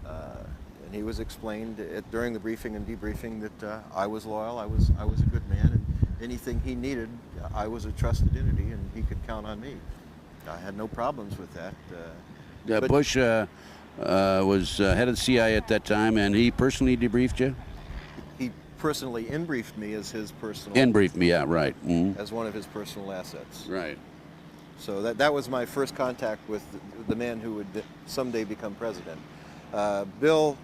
And he was explained during the briefing and debriefing that I was loyal, I was a good man, and anything he needed, I was a trusted entity, and he could count on me. I had no problems with that. Bush was head of the CIA at that time, and he personally debriefed you? He personally in-briefed me as his personal... In-briefed me, yeah, right. Mm-hmm. As one of his personal assets. Right. So that was my first contact with the man who would someday become president. Bill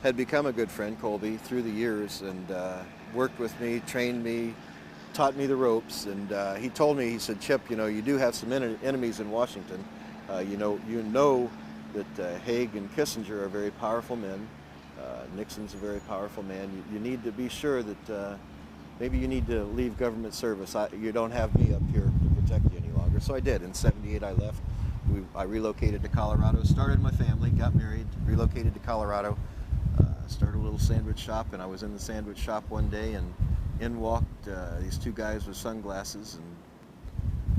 had become a good friend, Colby, through the years, and worked with me, trained me, taught me the ropes, and he told me, he said, Chip, you know, you do have some enemies in Washington. You know that Haig and Kissinger are very powerful men. Nixon's a very powerful man. You need to be sure that maybe you need to leave government service. You don't have me up here to protect you any longer. So I did. In '78 I left. I relocated to Colorado, started my family, got married, relocated to Colorado, started a little sandwich shop, and I was in the sandwich shop one day, and in walked these two guys with sunglasses and...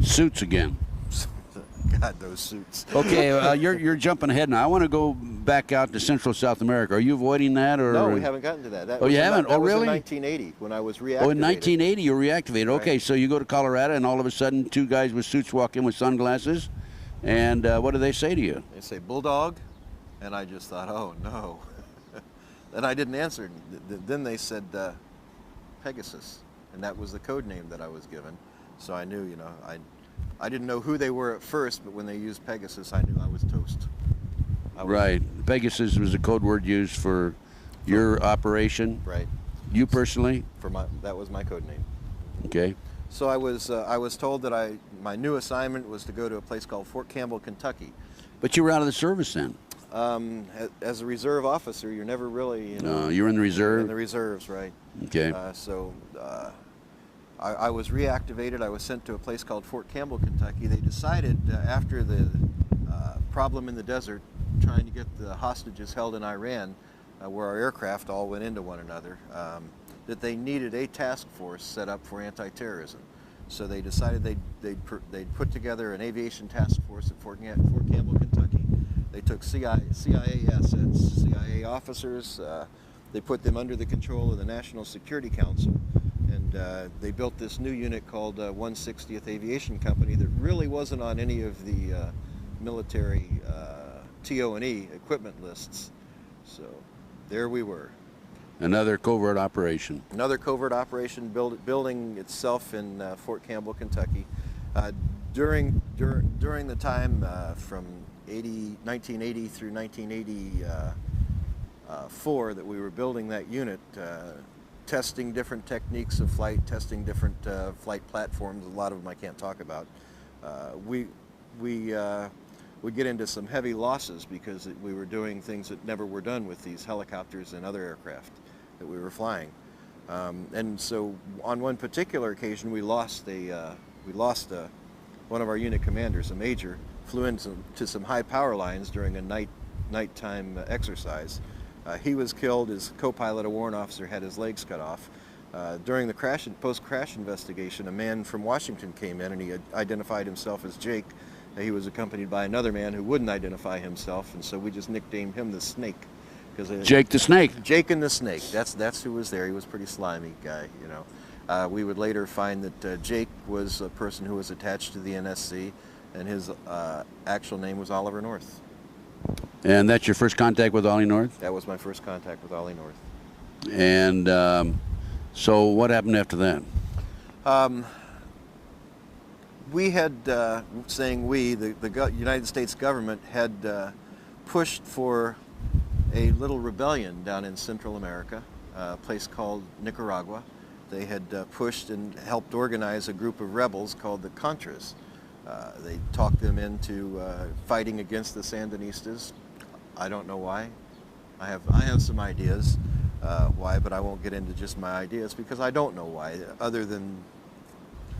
Suits again. God, those suits. Okay, you're jumping ahead now. I want to go back out to Central South America. Are you avoiding that, or? No, we haven't gotten to that. Oh, you haven't? That oh, really? was in 1980 when I was reactivated. Oh, in 1980 you were reactivated. Right. Okay, so you go to Colorado, and all of a sudden, two guys with suits walk in with sunglasses, and what do they say to you? They say Bulldog, and I just thought, oh no. And I didn't answer. Then they said Pegasus, and that was the code name that I was given. So I knew, you know, I didn't know who they were at first, but when they used Pegasus, I knew I was toast. Right. Pegasus was a code word used for your operation. Right. You personally? That was my code name. Okay. So I was told that my new assignment was to go to a place called Fort Campbell, Kentucky. But you were out of the service then. As a reserve officer, you're never really, you know. No, you were in the reserve. In the reserves, right. Okay. I was reactivated. I was sent to a place called Fort Campbell, Kentucky. They decided after the problem in the desert, trying to get the hostages held in Iran, where our aircraft all went into one another, that they needed a task force set up for anti-terrorism. So they decided they'd put together an aviation task force at Fort Campbell, Kentucky. They took CIA assets, CIA officers, they put them under the control of the National Security Council, and they built this new unit called 160th Aviation Company that really wasn't on any of the military TO&E equipment lists. So there we were. Another covert operation. Another covert operation building itself in Fort Campbell, Kentucky. During the time from 1980 through 1984 that we were building that unit, testing different techniques of flight, testing different flight platforms. A lot of them I can't talk about. We would get into some heavy losses because we were doing things that never were done with these helicopters and other aircraft that we were flying. And so on one particular occasion we lost one of our unit commanders, a major, flew into some high power lines during a nighttime exercise. He was killed. His co-pilot, a warrant officer, had his legs cut off. During the post-crash investigation, a man from Washington came in and he identified himself as Jake. He was accompanied by another man who wouldn't identify himself, and so we just nicknamed him the Snake. Jake the Snake. Jake and the Snake. That's who was there. He was a pretty slimy guy, you know. We would later find that Jake was a person who was attached to the NSC, and his actual name was Oliver North. And that's your first contact with Ollie North? That was my first contact with Ollie North. And so what happened after that? We had, the United States government had pushed for a little rebellion down in Central America. a place called Nicaragua. They had pushed and helped organize a group of rebels called the Contras. They talked them into fighting against the Sandinistas. I don't know why. I have some ideas why, but I won't get into just my ideas because I don't know why, other than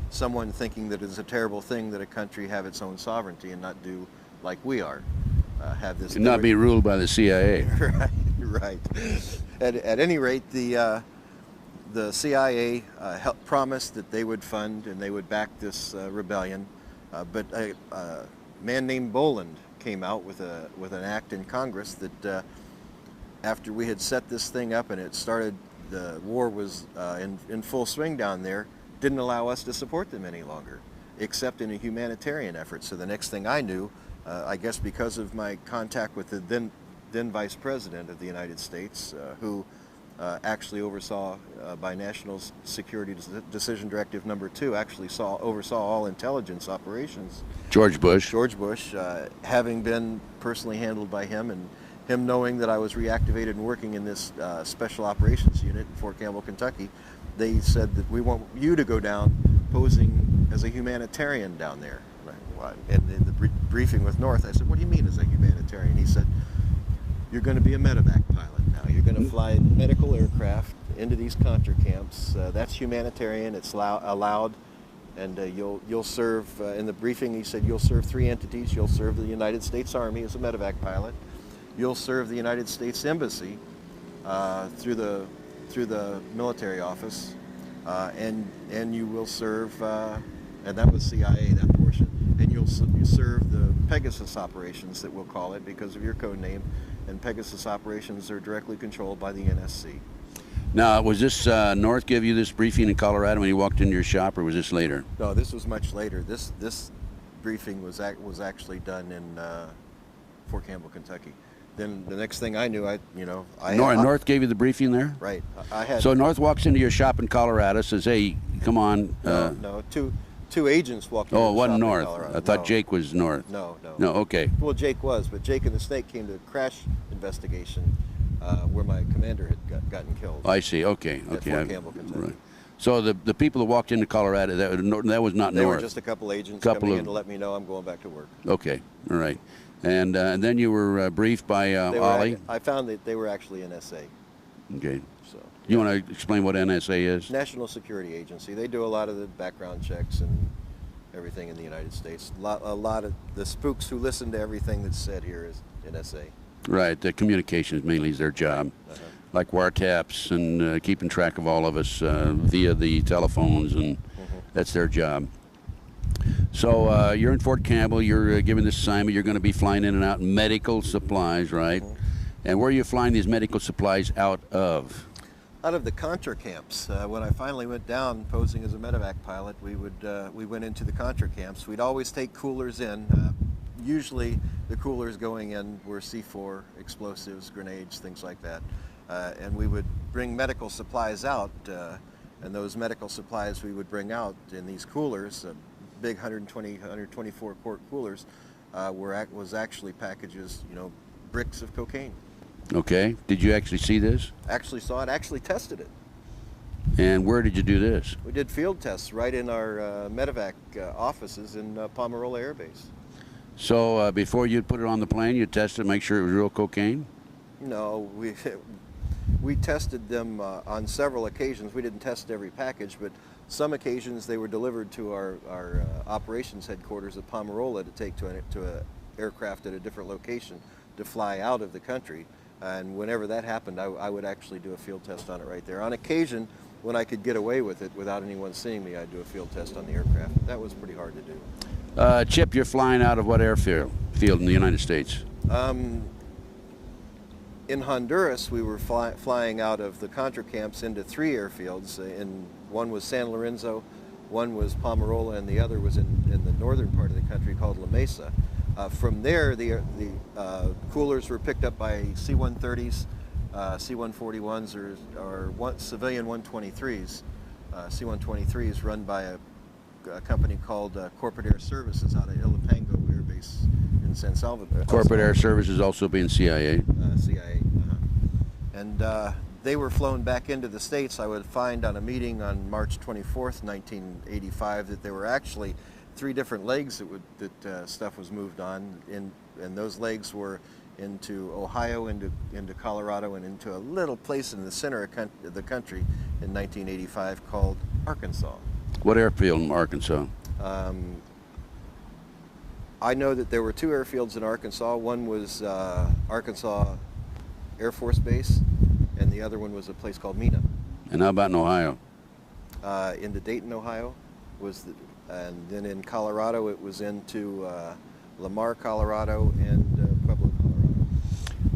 someone thinking that it's a terrible thing that a country have its own sovereignty and not do like we are. Have this And not be ruled by the CIA. Right, right. At any rate, the CIA promised that they would fund and they would back this rebellion, but a man named Boland came out with an act in Congress that after we had set this thing up and it started, the war was in full swing down there, didn't allow us to support them any longer, except in a humanitarian effort. So the next thing I knew, I guess because of my contact with the then Vice President of the United States, who actually oversaw by National Security Decision Directive number 2, actually oversaw all intelligence operations. George Bush. George Bush, having been personally handled by him, and him knowing that I was reactivated and working in this special operations unit in Fort Campbell, Kentucky, they said that we want you to go down posing as a humanitarian down there. And in the briefing with North, I said, what do you mean as a humanitarian? He said, you're going to be a medevac pilot now. You're going to fly medical aircraft into these Contra camps. That's humanitarian. It's allowed. And you'll serve, in the briefing he said, you'll serve 3 entities. You'll serve the United States Army as a medevac pilot. You'll serve the United States Embassy through the military office. And you will serve, and that was CIA, that portion. And you serve the Pegasus operations, that we'll call it, because of your code name. And Pegasus operations are directly controlled by the NSC. Now, was this North give you this briefing in Colorado when you walked into your shop, or was this later? No, this was much later. This briefing was actually done in Fort Campbell, Kentucky. Then the next thing I knew, North gave you the briefing there? Right. I had. So North walks into your shop in Colorado, says, "Hey, come on." No. Two agents walked into Oh, it the wasn't shop in North. Colorado. I thought No. Jake was North. No. No, okay. Well, Jake was, but Jake and the Snake came to a crash investigation where my commander had gotten killed. I see. Okay. At Fort Campbell, Kentucky. Right. So the people that walked into Colorado, that was not They North. were just a couple agents coming in to let me know I'm going back to work. Okay. All right. And then you were briefed by Ollie. I found that they were actually NSA. Okay. So. You want to explain what NSA is? National Security Agency. They do a lot of the background checks and everything in the United States. A lot of the spooks who listen to everything that's said here is NSA. Right. The communications mainly is their job. Like wiretaps and keeping track of all of us via the telephones, and that's their job. So you're in Fort Campbell. You're given this assignment. You're going to be flying in and out medical supplies, right? And where are you flying these medical supplies out of? Out of the Contra camps. When I finally went down posing as a medevac pilot, we went into the Contra camps. We'd always take coolers in. Usually the coolers going in were C4, explosives, grenades, things like that. And we would bring medical supplies out, and those medical supplies we would bring out in these coolers, big 124 quart coolers, was actually packages, bricks of cocaine. Okay. Did you actually see this? Actually saw it, actually tested it. And where did you do this? We did field tests right in our medevac offices in Pomeroy Air Base. So before you'd put it on the plane, you'd test it, make sure it was real cocaine? No, we tested them on several occasions. We didn't test every package, but some occasions they were delivered to our operations headquarters at Pomeroy to take to an aircraft at a different location to fly out of the country. And whenever that happened, I would actually do a field test on it right there. On occasion, when I could get away with it without anyone seeing me, I'd do a field test on the aircraft. That was pretty hard to do. Chip, you're flying out of what airfield in the United States? In Honduras, we were flying out of the Contra camps into 3 airfields. One was San Lorenzo, one was Pomeroy, and the other was in the northern part of the country called La Mesa. From there, the coolers were picked up by C-130s, C-141s, or civilian 123s. C-123s run by a company called Corporate Air Services out of Ilopango Air Base in San Salvador. Corporate Air Services also being CIA. CIA. And they were flown back into the States, I would find on a meeting on March 24th, 1985, that there were actually 3 different legs that stuff was moved on, and those legs were into Ohio, into Colorado, and into a little place in the center of the country in 1985 called Arkansas. What airfield in Arkansas? I know that there were 2 airfields in Arkansas. One was Arkansas Air Force Base, and the other one was a place called Mina. And how about in Ohio? Into Dayton, Ohio, and then in Colorado it was into Lamar, Colorado, and Pueblo, Colorado.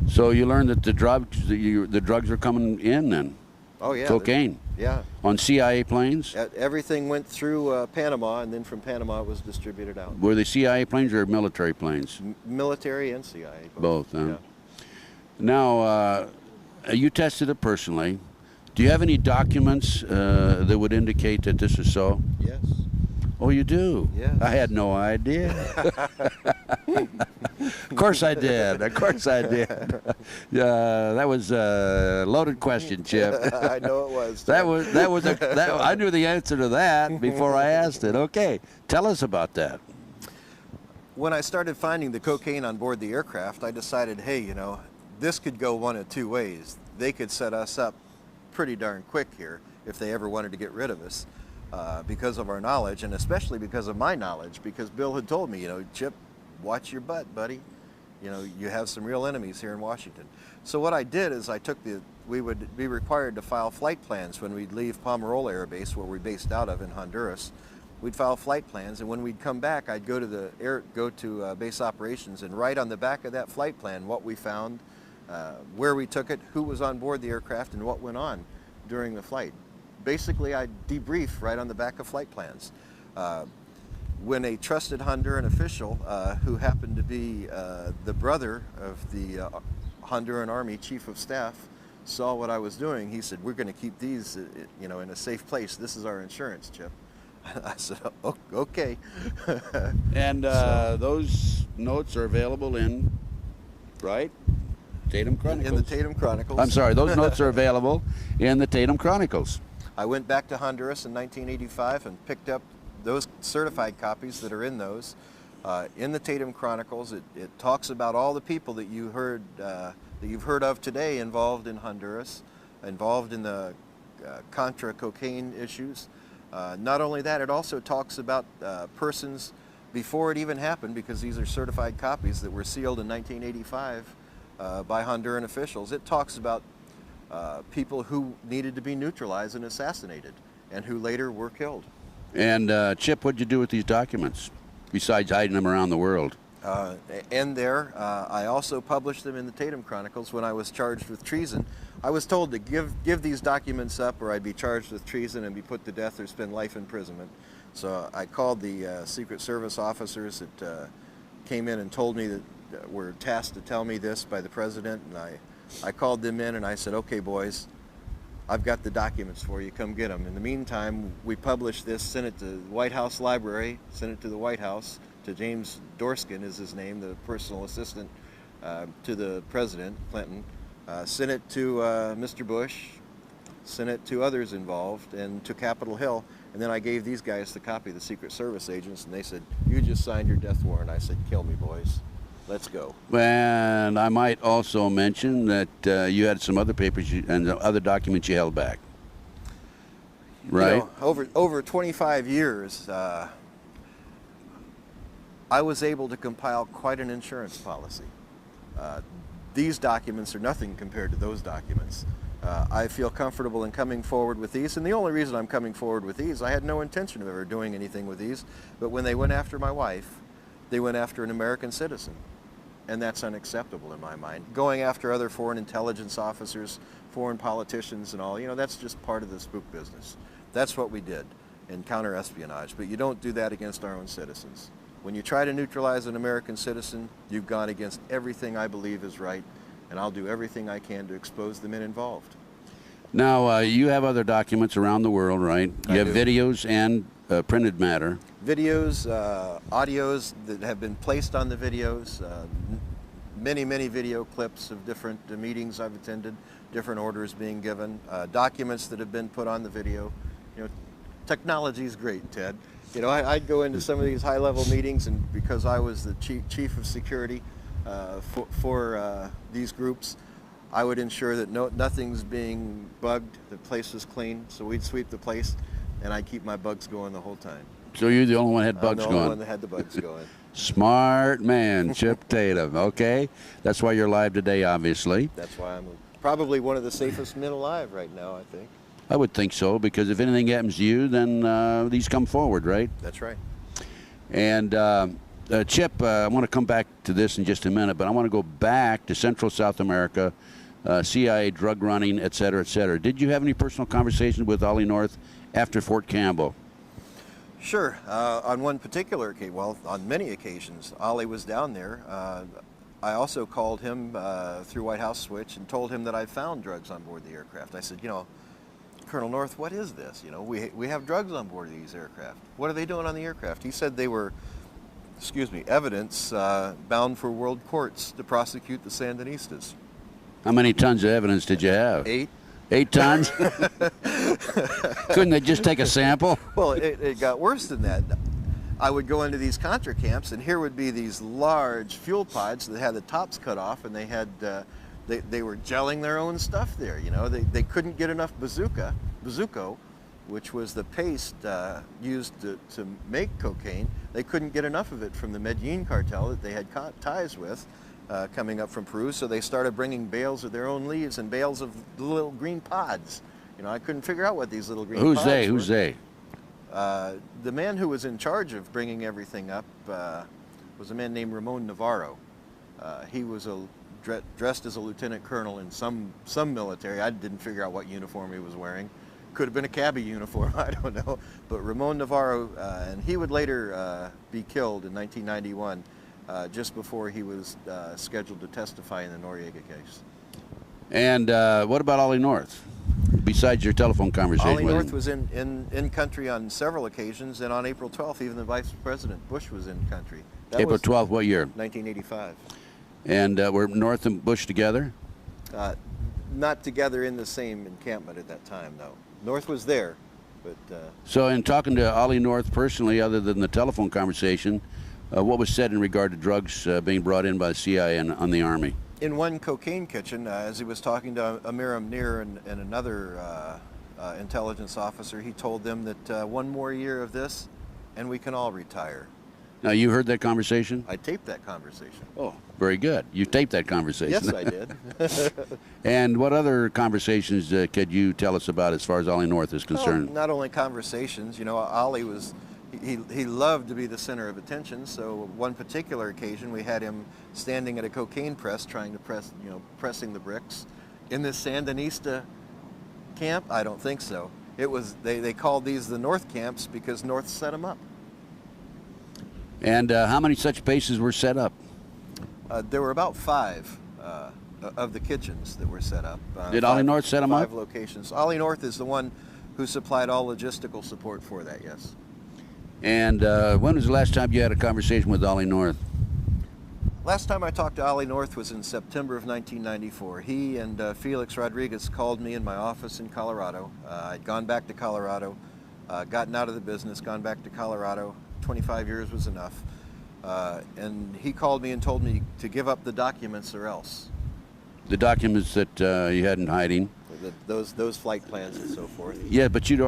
So you learned that the drugs are coming in then? Oh yeah. Cocaine? Yeah. On CIA planes? Everything went through Panama, and then from Panama it was distributed out. Were they CIA planes or military planes? Military and CIA. Both, huh? Yeah. Now, you tested it personally. Do you have any documents that would indicate that this is so? Yes. Oh, you do? Yes. I had no idea. Of course I did. Of course I did. That was a loaded question, Chip. I know it was. I knew the answer to that before I asked it. Okay, tell us about that. When I started finding the cocaine on board the aircraft, I decided, hey, you know, this could go one of 2 ways. They could set us up pretty darn quick here if they ever wanted to get rid of us. Because of our knowledge, and especially because of my knowledge, because Bill had told me, you know, Chip, watch your butt, buddy. You know, you have some real enemies here in Washington. So what I did is we would be required to file flight plans when we'd leave Pomerol Air Base, where we're based out of in Honduras. We'd file flight plans, and when we'd come back, I'd go to base operations and write on the back of that flight plan what we found, where we took it, who was on board the aircraft, and what went on during the flight. Basically, I debrief right on the back of flight plans. When a trusted Honduran official, who happened to be the brother of the Honduran Army Chief of Staff, saw what I was doing, he said, "We're going to keep these, you know, in a safe place. This is our insurance, Chip." I said, "Oh, okay." And those notes are available in, right? Tatum Chronicles. In the Tatum Chronicles. I'm sorry, those notes are available in the Tatum Chronicles. I went back to Honduras in 1985 and picked up those certified copies that are in those. In the Tatum Chronicles, it talks about all the people that you've heard of today involved in Honduras, involved in the Contra cocaine issues. Not only that, it also talks about persons before it even happened, because these are certified copies that were sealed in 1985 by Honduran officials. It talks about people who needed to be neutralized and assassinated, and who later were killed. And Chip, what'd you do with these documents, besides hiding them around the world? I also published them in the Tatum Chronicles when I was charged with treason. I was told to give these documents up, or I'd be charged with treason and be put to death or spend life imprisonment. So I called the Secret Service officers that came in and told me that were tasked to tell me this by the president, and I called them in and I said, "Okay, boys, I've got the documents for you, come get them." In the meantime, we published this, sent it to the White House Library, sent it to the White House, to James Dorskin is his name, the personal assistant to the President, Clinton, sent it to Mr. Bush, sent it to others involved, and to Capitol Hill. And then I gave these guys the copy, the Secret Service agents, and they said, "You just signed your death warrant." I said, "Kill me, boys. Let's go." And I might also mention that you had some other papers and other documents you held back, right? You know, over 25 years, I was able to compile quite an insurance policy. These documents are nothing compared to those documents. I feel comfortable in coming forward with these, and the only reason I'm coming forward with these, I had no intention of ever doing anything with these, but when they went after my wife, they went after an American citizen. And that's unacceptable in my mind. Going after other foreign intelligence officers, foreign politicians and all, you know, that's just part of the spook business. That's what we did in counter-espionage, but you don't do that against our own citizens. When you try to neutralize an American citizen, you've gone against everything I believe is right, and I'll do everything I can to expose the men involved. Now, you have other documents around the world, right? You have videos and printed matter. Videos, audios that have been placed on the videos, many video clips of different meetings I've attended, different orders being given, documents that have been put on the video. You know, technology is great, Ted. You know, I'd go into some of these high-level meetings, and because I was the chief of security for these groups, I would ensure that nothing's being bugged, the place was clean, so we'd sweep the place, and I'd keep my bugs going the whole time. So you're the only one that had bugs I'm the going? only one that had the bugs going. Smart man, Chip Tatum. Okay, that's why you're live today, obviously. That's why I'm probably one of the safest men alive right now, I think. I would think so, because if anything happens to you, then these come forward, right? That's right. And Chip, I want to come back to this in just a minute, but I want to go back to Central South America, CIA drug running, et cetera, et cetera. Did you have any personal conversations with Ollie North after Fort Campbell? Sure. On one particular occasion, well, on many occasions, Ollie was down there. I also called him through White House Switch and told him that I found drugs on board the aircraft. I said, you know, Colonel North, what is this? You know, we have drugs on board these aircraft. What are they doing on the aircraft? He said they were, evidence bound for world courts to prosecute the Sandinistas. How many tons of evidence did you have? 8. 8 tons? Couldn't they just take a sample? Well, it got worse than that. I would go into these Contra camps, and here would be these large fuel pods that had the tops cut off, and they had they were gelling their own stuff there. You know, they couldn't get enough bazuco, which was the paste used to make cocaine. They couldn't get enough of it from the Medellin cartel that they had ties with. Coming up from Peru, so they started bringing bales of their own leaves and bales of little green pods. You know, I couldn't figure out what these little green pods were. Who's they? The man who was in charge of bringing everything up was a man named Ramon Navarro. He was dressed as a lieutenant colonel in some military. I didn't figure out what uniform he was wearing. Could have been a cabbie uniform, I don't know. But Ramon Navarro, and he would later be killed in 1991. Just before he was scheduled to testify in the Noriega case. And what about Ollie North? Besides your telephone conversation Ollie with North him? was in country on several occasions, and on April 12th, even the Vice President Bush was in country. That April was 12th, what year? 1985. And were North and Bush together? Not together in the same encampment at that time, no. North was there, but... So in talking to Ollie North personally, other than the telephone conversation, what was said in regard to drugs being brought in by the CIA and on the Army? In one cocaine kitchen, as he was talking to Amir Amnir and another intelligence officer, he told them that one more year of this and we can all retire. Now, you heard that conversation? I taped that conversation. Oh, very good. You taped that conversation. Yes, I did. And what other conversations could you tell us about as far as Ollie North is concerned? Well, not only conversations. You know, Ollie was... He loved to be the center of attention, so one particular occasion we had him standing at a cocaine press trying to pressing the bricks. In this Sandinista camp? I don't think so. It was, they called these the North camps because North set them up. And how many such bases were set up? There were about 5 of the kitchens that were set up. Did Ollie North set them up? 5 locations. Ollie North is the one who supplied all logistical support for that, yes. And when was the last time you had a conversation with Ollie North? Last time I talked to Ollie North was in September of 1994. He and Felix Rodriguez called me in my office in Colorado. I'd gone back to Colorado, gotten out of the business, gone back to Colorado. 25 years was enough. And he called me and told me to give up the documents or else. The documents that you had in hiding? Those flight plans and so forth. Yeah, but had you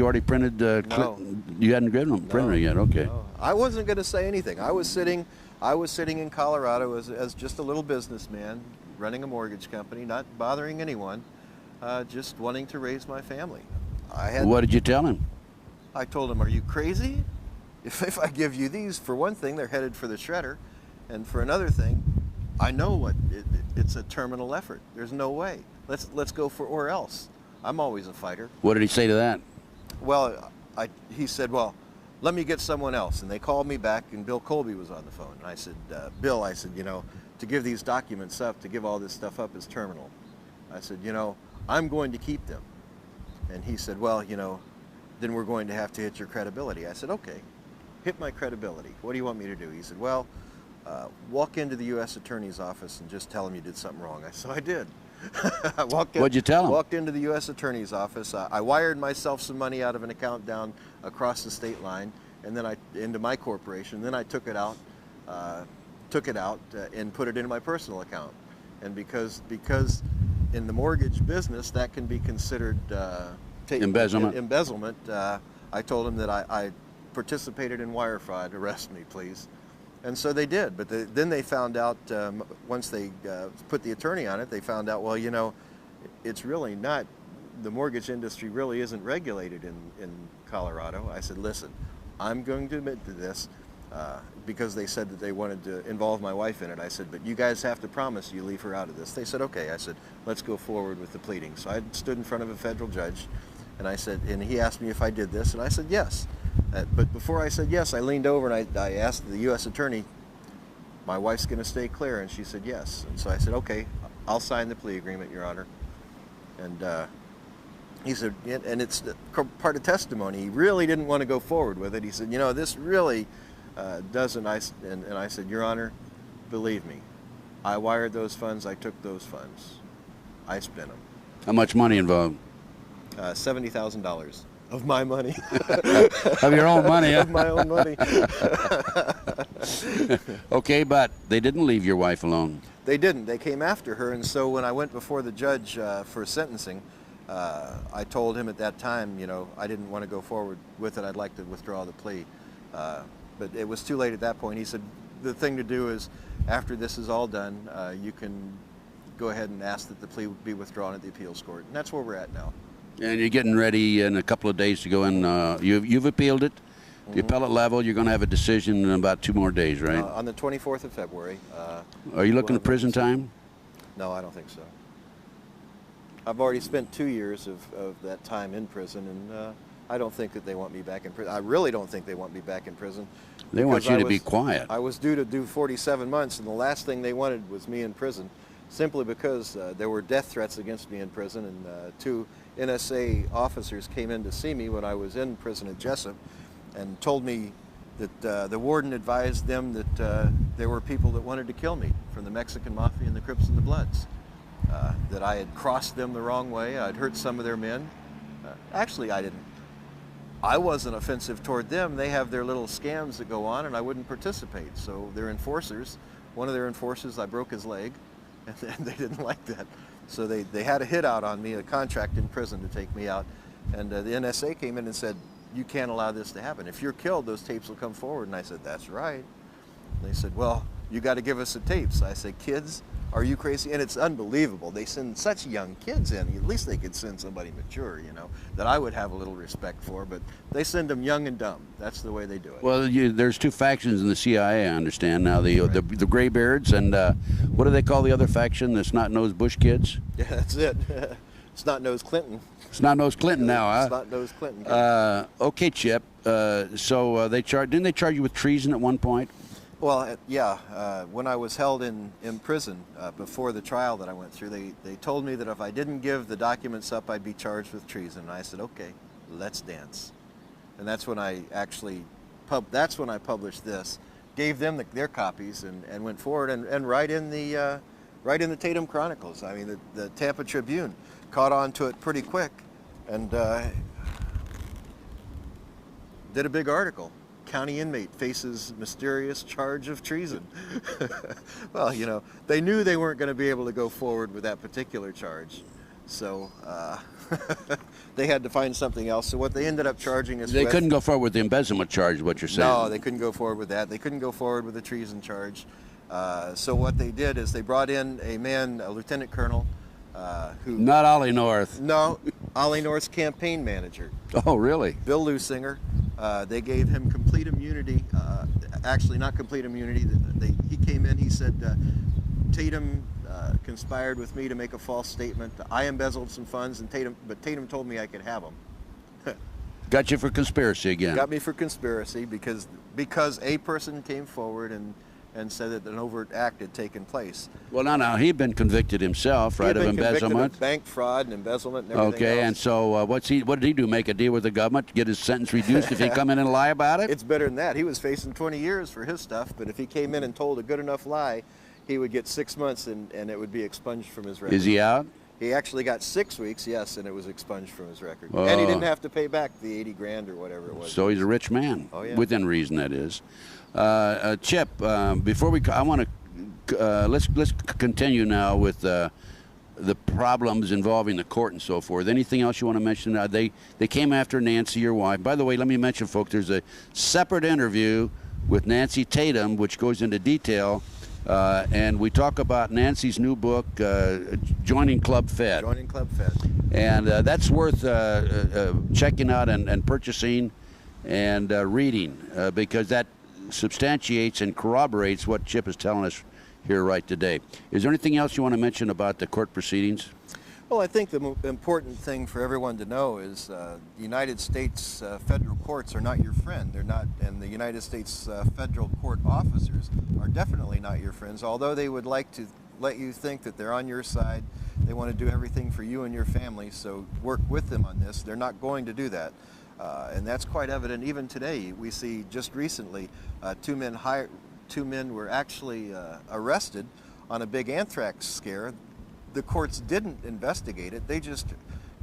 already printed? No. You hadn't given them printer yet. Okay. No. I wasn't going to say anything. I was sitting in Colorado as just a little businessman, running a mortgage company, not bothering anyone, just wanting to raise my family. What did you tell him? I told him, "Are you crazy? If I give you these, for one thing, they're headed for the shredder, and for another thing, I know it's a terminal effort. There's no way. Let's go for or else. I'm always a fighter." What did he say to that? Well, he said, "Well, let me get someone else." And they called me back, and Bill Colby was on the phone. And I said, "Bill," I said, "you know, to give these documents up, to give all this stuff up is terminal." I said, "You know, I'm going to keep them." And he said, "Well, you know, then we're going to have to hit your credibility." I said, "Okay, hit my credibility. What do you want me to do?" He said, "Well, walk into the U.S. Attorney's office and just tell him you did something wrong. So I did. What'd you tell him? Walked into the U.S. Attorney's office. I wired myself some money out of an account down across the state line, and then into my corporation. Then I took it out, and put it into my personal account. And because in the mortgage business that can be considered embezzlement. I told him that I participated in wire fraud. Arrest me, please. And so they did, but then they found out, once they put the attorney on it, they found out, well, you know, it's really not, the mortgage industry really isn't regulated in Colorado. I said, listen, I'm going to admit to this, because they said that they wanted to involve my wife in it. I said, but you guys have to promise you leave her out of this. They said, okay. I said, let's go forward with the pleading. So I stood in front of a federal judge, and I said, and he asked me if I did this, and I said, yes. But before I said yes, I leaned over and I asked the U.S. Attorney, my wife's going to stay clear, and she said yes. And so I said, okay, I'll sign the plea agreement, Your Honor. And he said, and it's part of testimony, he really didn't want to go forward with it. He said, you know, this really doesn't, and I said, Your Honor, believe me, I wired those funds, I took those funds, I spent them. How much money involved? $70,000 of my money. Of your own money, huh? Of my own money. Okay, but they didn't leave your wife alone. They didn't. They came after her, and so when I went before the judge for sentencing, I told him at that time, you know, I didn't want to go forward with it. I'd like to withdraw the plea. But it was too late at that point. He said, the thing to do is, after this is all done, you can go ahead and ask that the plea be withdrawn at the appeals court. And that's where we're at now. And you're getting ready in a couple of days to go in. You've appealed it. The appellate level, you're going to have a decision in about 2 more days, right? On the 24th of February. Are you looking at prison time? No, I don't think so. I've already spent 2 years of that time in prison, and I don't think that they want me back in prison. I really don't think they want me back in prison. They want you to be quiet. I was due to do 47 months, and the last thing they wanted was me in prison, simply because there were death threats against me in prison, and 2 NSA officers came in to see me when I was in prison at Jessup and told me that the warden advised them that there were people that wanted to kill me from the Mexican Mafia and the Crips and the Bloods, that I had crossed them the wrong way, I'd hurt some of their men. Actually, I didn't. I wasn't offensive toward them. They have their little scams that go on, and I wouldn't participate. So their enforcers, one of their enforcers, I broke his leg, and they didn't like that. So they had a hit out on me, a contract in prison to take me out. And the NSA came in and said, you can't allow this to happen. If you're killed, those tapes will come forward. And I said, that's right. And they said, well, you got to give us the tapes. I said, kids, are you crazy? And it's unbelievable. They send such young kids in. At least they could send somebody mature, you know, that I would have a little respect for. But they send them young and dumb. That's the way they do it. Well, there's 2 factions in the CIA, I understand now. The graybeards and what do they call the other faction? The snot-nosed Bush kids? Yeah, that's it. Snot-nosed Clinton. Snot-nosed Clinton now, huh? Snot-nosed Clinton. Okay, Chip. So didn't they charge you with treason at one point? Well, yeah. When I was held in prison before the trial that I went through, they told me that if I didn't give the documents up, I'd be charged with treason. And I said, okay, let's dance. And that's when I actually published this, gave them their copies, and went forward and right in the Tatum Chronicles. I mean, the Tampa Tribune caught on to it pretty quick, and did a big article. County inmate faces mysterious charge of treason. Well, you know, they knew they weren't going to be able to go forward with that particular charge, so they had to find something else. So what they ended up charging us They with, couldn't go forward with the embezzlement charge, is what you're saying. No, they couldn't go forward with that. They couldn't go forward with the treason charge. So what they did is they brought in a man, a lieutenant colonel, who... Not Ollie North. No, Ollie North's campaign manager. Oh, really? Bill Lusinger. They gave him complete immunity. Actually, not complete immunity. He came in, he said, Tatum conspired with me to make a false statement. I embezzled some funds, but Tatum told me I could have them. Got you for conspiracy again. Got me for conspiracy because a person came forward and said that an overt act had taken place. Well, no, he'd been convicted himself, right, of He had been convicted embezzlement. of bank fraud and embezzlement and everything Okay, else. and so what did he do? Make a deal with the government to get his sentence reduced if he come in and lie about it? It's better than that. He was facing 20 years for his stuff, but if he came in and told a good enough lie, he would get 6 months and it would be expunged from his record. Is he out? He actually got 6 weeks, yes, and it was expunged from his record. And he didn't have to pay back the 80 grand or whatever it was. So he's a rich man. Oh, yeah. Within reason, that is. Chip, before I want to let's continue now with the problems involving the court and so forth. Anything else you want to mention? They came after Nancy, your wife. By the way, let me mention, folks, there's a separate interview with Nancy Tatum, which goes into detail, and we talk about Nancy's new book, Joining Club Fed. Joining Club Fed. And that's worth checking out and purchasing and reading because that substantiates and corroborates what Chip is telling us here right today. Is there anything else you want to mention about the court proceedings? Well, I think the important thing for everyone to know is the United States federal courts are not your friend. They're not, and the United States federal court officers are definitely not your friends, although they would like to let you think that they're on your side. They want to do everything for you and your family, so work with them on this. They're not going to do that. And that's quite evident even today. We see just recently two men were actually arrested on a big anthrax scare. The courts didn't investigate it. They just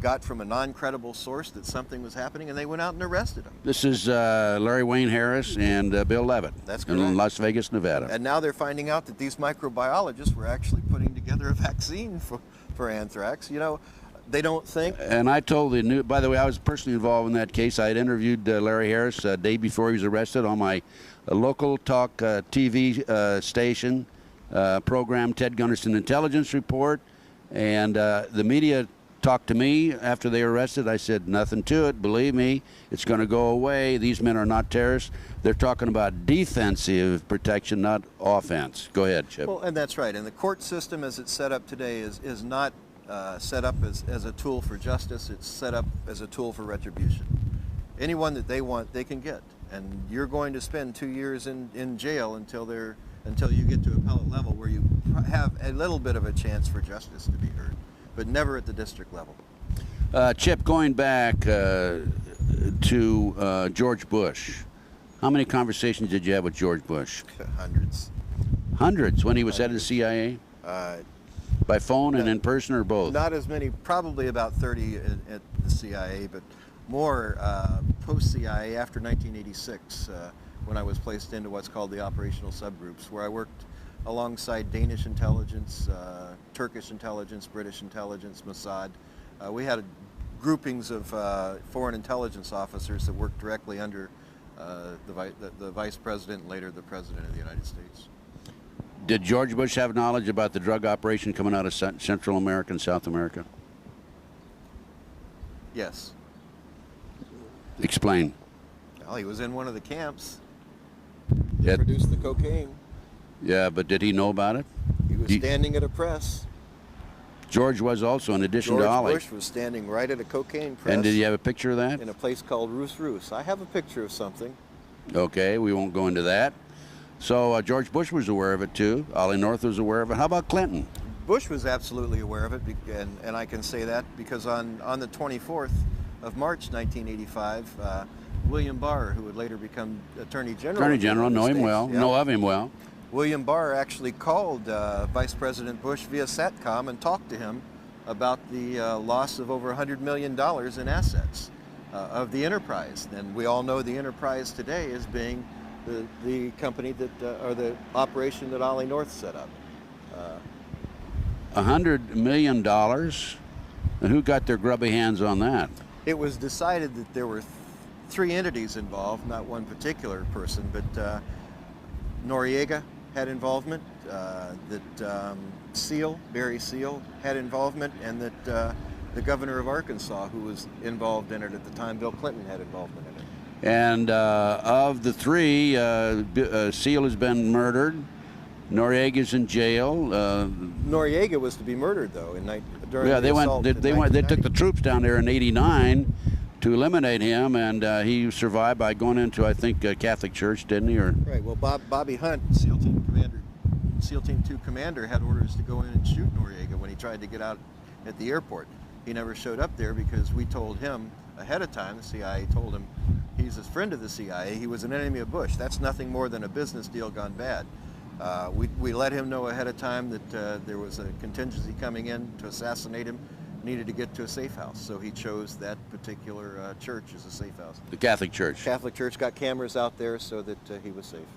got from a non-credible source that something was happening, and they went out and arrested them. This is Larry Wayne Harris and Bill Levitt. That's in correct. Las Vegas, Nevada. And now they're finding out that these microbiologists were actually putting together a vaccine for anthrax. You know, they don't think. And I told the new, by the way, I was personally involved in that case. I had interviewed Larry Harris a day before he was arrested on my local talk TV station program, Ted Gunderson Intelligence Report. And the media talked to me after they were arrested. I said, nothing to it. Believe me, it's going to go away. These men are not terrorists. They're talking about defensive protection, not offense. Go ahead, Chip. Well, and that's right. And the court system as it's set up today is not set up as a tool for justice. It's set up as a tool for retribution. Anyone that they want, they can get. And you're going to spend 2 years in jail until you get to appellate level where you have a little bit of a chance for justice to be heard, but never at the district level. Chip, going back to George Bush, how many conversations did you have with George Bush? Hundreds. Hundreds when he was head of the CIA? By phone and in person or both? Not as many, probably about 30 at the CIA, but more post-CIA after 1986 when I was placed into what's called the operational subgroups, where I worked alongside Danish intelligence, Turkish intelligence, British intelligence, Mossad. We had groupings of foreign intelligence officers that worked directly under the Vice President and later the President of the United States. Did George Bush have knowledge about the drug operation coming out of Central America and South America? Yes. Explain. Well, he was in one of the camps. Yeah. Produced the cocaine. Yeah, but did he know about it? He was standing at a press. George was also, in addition to Ollie. George Bush was standing right at a cocaine press. And did you have a picture of that? In a place called Roos. I have a picture of something. Okay, we won't go into that. So George Bush was aware of it too. Ollie North was aware of it. How about Clinton? Bush was absolutely aware of it, and I can say that because on the 24th of March 1985, William Barr, who would later become Attorney General. Attorney General, know him well, know of him well. William Barr actually called Vice President Bush via SATCOM and talked to him about the loss of over $100 million in assets of the enterprise. And we all know the enterprise today as being the company that, or the operation that Ollie North set up. $100 million? And who got their grubby hands on that? It was decided that there were three entities involved, not one particular person, but Noriega had involvement, that Barry Seal had involvement, and that the governor of Arkansas, who was involved in it at the time, Bill Clinton, had involvement in it. And of the three, Seal has been murdered. Noriega's in jail. Noriega was to be murdered, though, during yeah, the assault in 1990. They took the troops down there in '89 to eliminate him, and he survived by going into, I think, a Catholic church, didn't he? Or right. Well, Bobby Hunt, SEAL Team Commander SEAL Team 2 commander had orders to go in and shoot Noriega when he tried to get out at the airport. He never showed up there because we told him ahead of time, the CIA told him he's a friend of the CIA, he was an enemy of Bush. That's nothing more than a business deal gone bad. We let him know ahead of time that there was a contingency coming in to assassinate him, needed to get to a safe house. So he chose that particular church as a safe house. The Catholic Church. Catholic Church got cameras out there so that he was safe.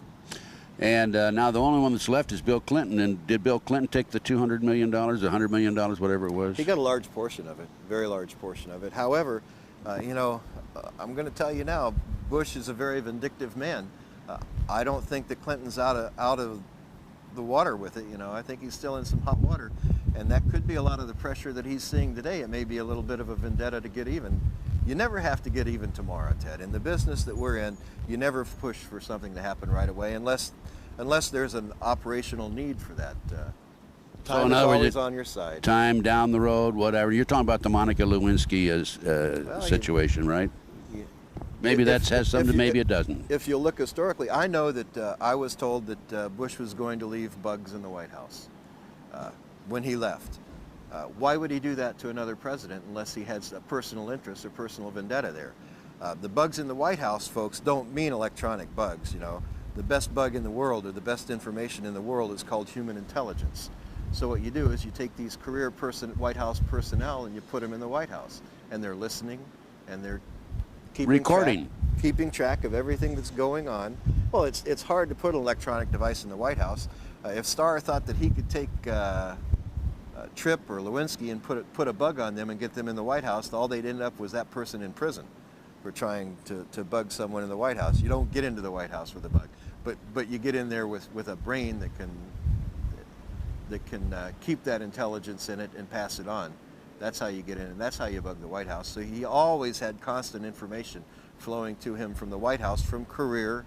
And now the only one that's left is Bill Clinton. And did Bill Clinton take the $200 million, $100 million, whatever it was? He got a large portion of it, very large portion of it. However, you know, I'm going to tell you now, Bush is a very vindictive man. I don't think that Clinton's out of the water with it. You know, I think he's still in some hot water, and that could be a lot of the pressure that he's seeing today. It may be a little bit of a vendetta to get even. You never have to get even tomorrow, Ted. In the business that we're in, you never push for something to happen right away unless there's an operational need for that. Time is always on your side. Time down the road, whatever. You're talking about the Monica Lewinsky situation, right? Yeah. Maybe that has something, maybe it doesn't. If you look historically, I know that I was told that Bush was going to leave bugs in the White House when he left. Why would he do that to another president unless he has a personal interest or personal vendetta there? The bugs in the White House, folks, don't mean electronic bugs. You know, the best bug in the world or the best information in the world is called human intelligence. So what you do is you take these career White House personnel and you put them in the White House, and they're listening and they're keeping track of everything that's going on. Well, it's hard to put an electronic device in the White House. If Starr thought that he could take Tripp or Lewinsky and put a bug on them and get them in the White House, all they'd end up was that person in prison for trying to bug someone in the White House. You don't get into the White House with a bug, but you get in there with a brain that can keep that intelligence in it and pass it on. That's how you get in, and that's how you bug the White House. So he always had constant information flowing to him from the White House from career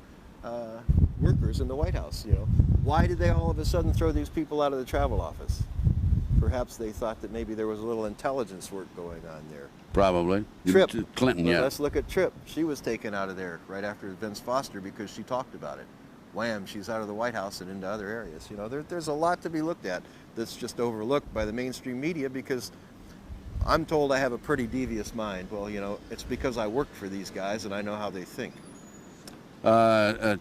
workers in the White House. You know, why did they all of a sudden throw these people out of the travel office? Perhaps they thought that maybe there was a little intelligence work going on there. Probably. Tripp. Clinton, yeah. Let's look at Tripp. She was taken out of there right after Vince Foster because she talked about it. Wham, she's out of the White House and into other areas. You know, there's a lot to be looked at that's just overlooked by the mainstream media because I'm told I have a pretty devious mind. Well, you know, it's because I worked for these guys and I know how they think.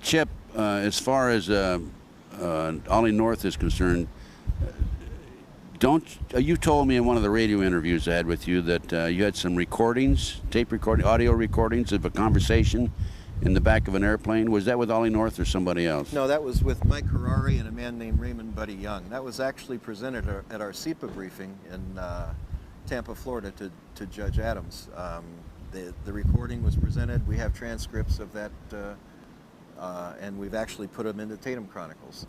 Chip, as far as Ollie North is concerned, you told me in one of the radio interviews I had with you that you had some recordings, audio recordings of a conversation in the back of an airplane. Was that with Ollie North or somebody else? No, that was with Mike Harari and a man named Raymond Buddy Young. That was actually presented at our SEPA briefing in Tampa, Florida to Judge Adams. The recording was presented. We have transcripts of that, and we've actually put them in the Tatum Chronicles.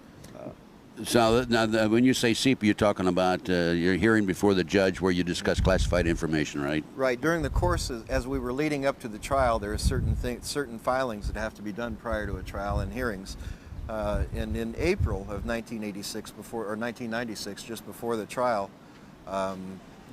So now, when you say SEPA, you're talking about your hearing before the judge where you discuss classified information, right? Right. During the course, as we were leading up to the trial, there are certain filings that have to be done prior to a trial and hearings. And in April of 1996, just before the trial,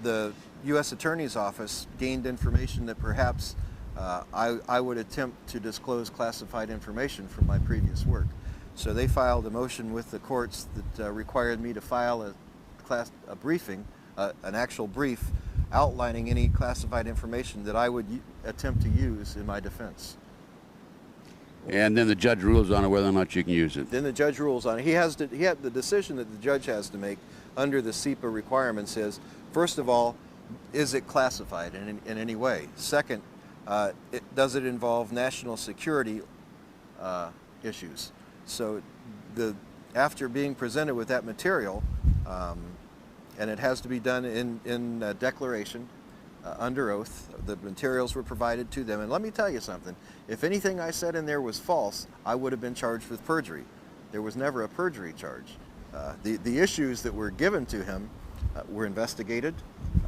the U.S. Attorney's Office gained information that perhaps I would attempt to disclose classified information from my previous work. So they filed a motion with the courts that required me to file a briefing, an actual brief, outlining any classified information that I would attempt to use in my defense. And then the judge rules on it whether or not you can use it. Then the judge rules on it. He had the decision that the judge has to make under the SEPA requirements is, first of all, is it classified in any way? Second, does it involve national security issues? So after being presented with that material, and it has to be done in declaration, under oath, the materials were provided to them. And let me tell you something, if anything I said in there was false, I would have been charged with perjury. There was never a perjury charge. The issues that were given to him were investigated.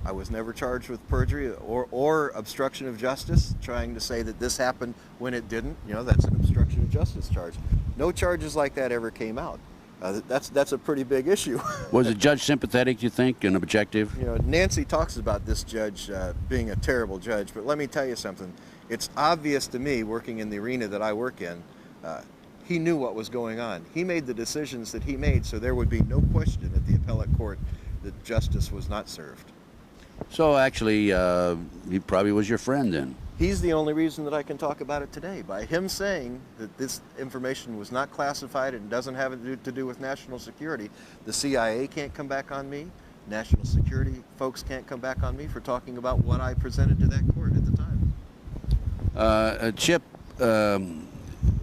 I was never charged with perjury or obstruction of justice, trying to say that this happened when it didn't. You know, that's an obstruction of justice charge. No charges like that ever came out. That's a pretty big issue. Was the judge sympathetic, you think, and objective? You know, Nancy talks about this judge being a terrible judge, but let me tell you something. It's obvious to me, working in the arena that I work in, he knew what was going on. He made the decisions that he made, so there would be no question at the appellate court that justice was not served. So actually, he probably was your friend then. He's the only reason that I can talk about it today. By him saying that this information was not classified and doesn't have to do with national security, the CIA can't come back on me. National security folks can't come back on me for talking about what I presented to that court at the time. Chip,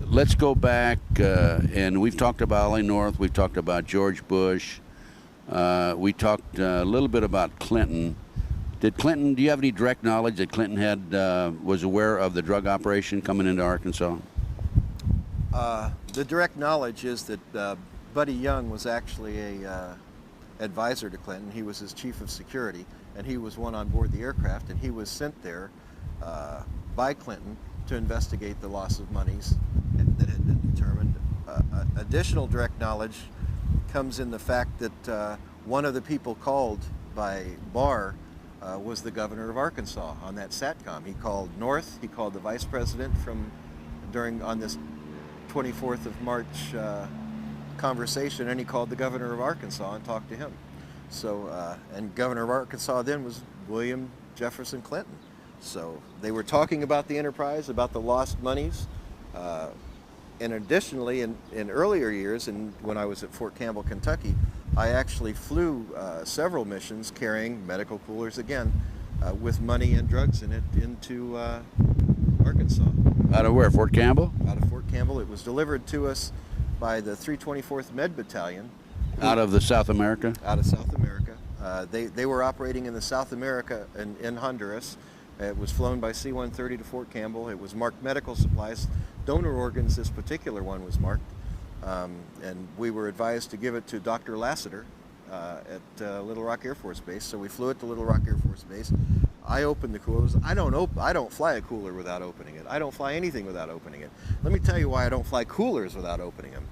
let's go back, and we've talked about Ollie North, we've talked about George Bush, we talked a little bit about Clinton. Did Clinton, do you have any direct knowledge that Clinton was aware of the drug operation coming into Arkansas? The direct knowledge is that Buddy Young was actually a advisor to Clinton. He was his chief of security, and he was one on board the aircraft, and he was sent there by Clinton to investigate the loss of monies that had been determined. Additional direct knowledge comes in the fact that one of the people called by Barr was the governor of Arkansas on that SATCOM. He called North, he called the vice president on this 24th of March conversation, and he called the governor of Arkansas and talked to him. So, and governor of Arkansas then was William Jefferson Clinton. So they were talking about the enterprise, about the lost monies. And additionally, in earlier years, and when I was at Fort Campbell, Kentucky, I actually flew several missions carrying medical coolers again with money and drugs in it into Arkansas. Out of where, Fort Campbell? Out of Fort Campbell. It was delivered to us by the 324th Med Battalion. Out of the South America? Out of South America. They were operating in the South America in Honduras. It was flown by C-130 to Fort Campbell. It was marked medical supplies. Donor organs, this particular one was marked. And we were advised to give it to Dr. Lassiter at Little Rock Air Force Base. So we flew it to Little Rock Air Force Base. I opened the coolers. I don't fly a cooler without opening it. I don't fly anything without opening it. Let me tell you why I don't fly coolers without opening them.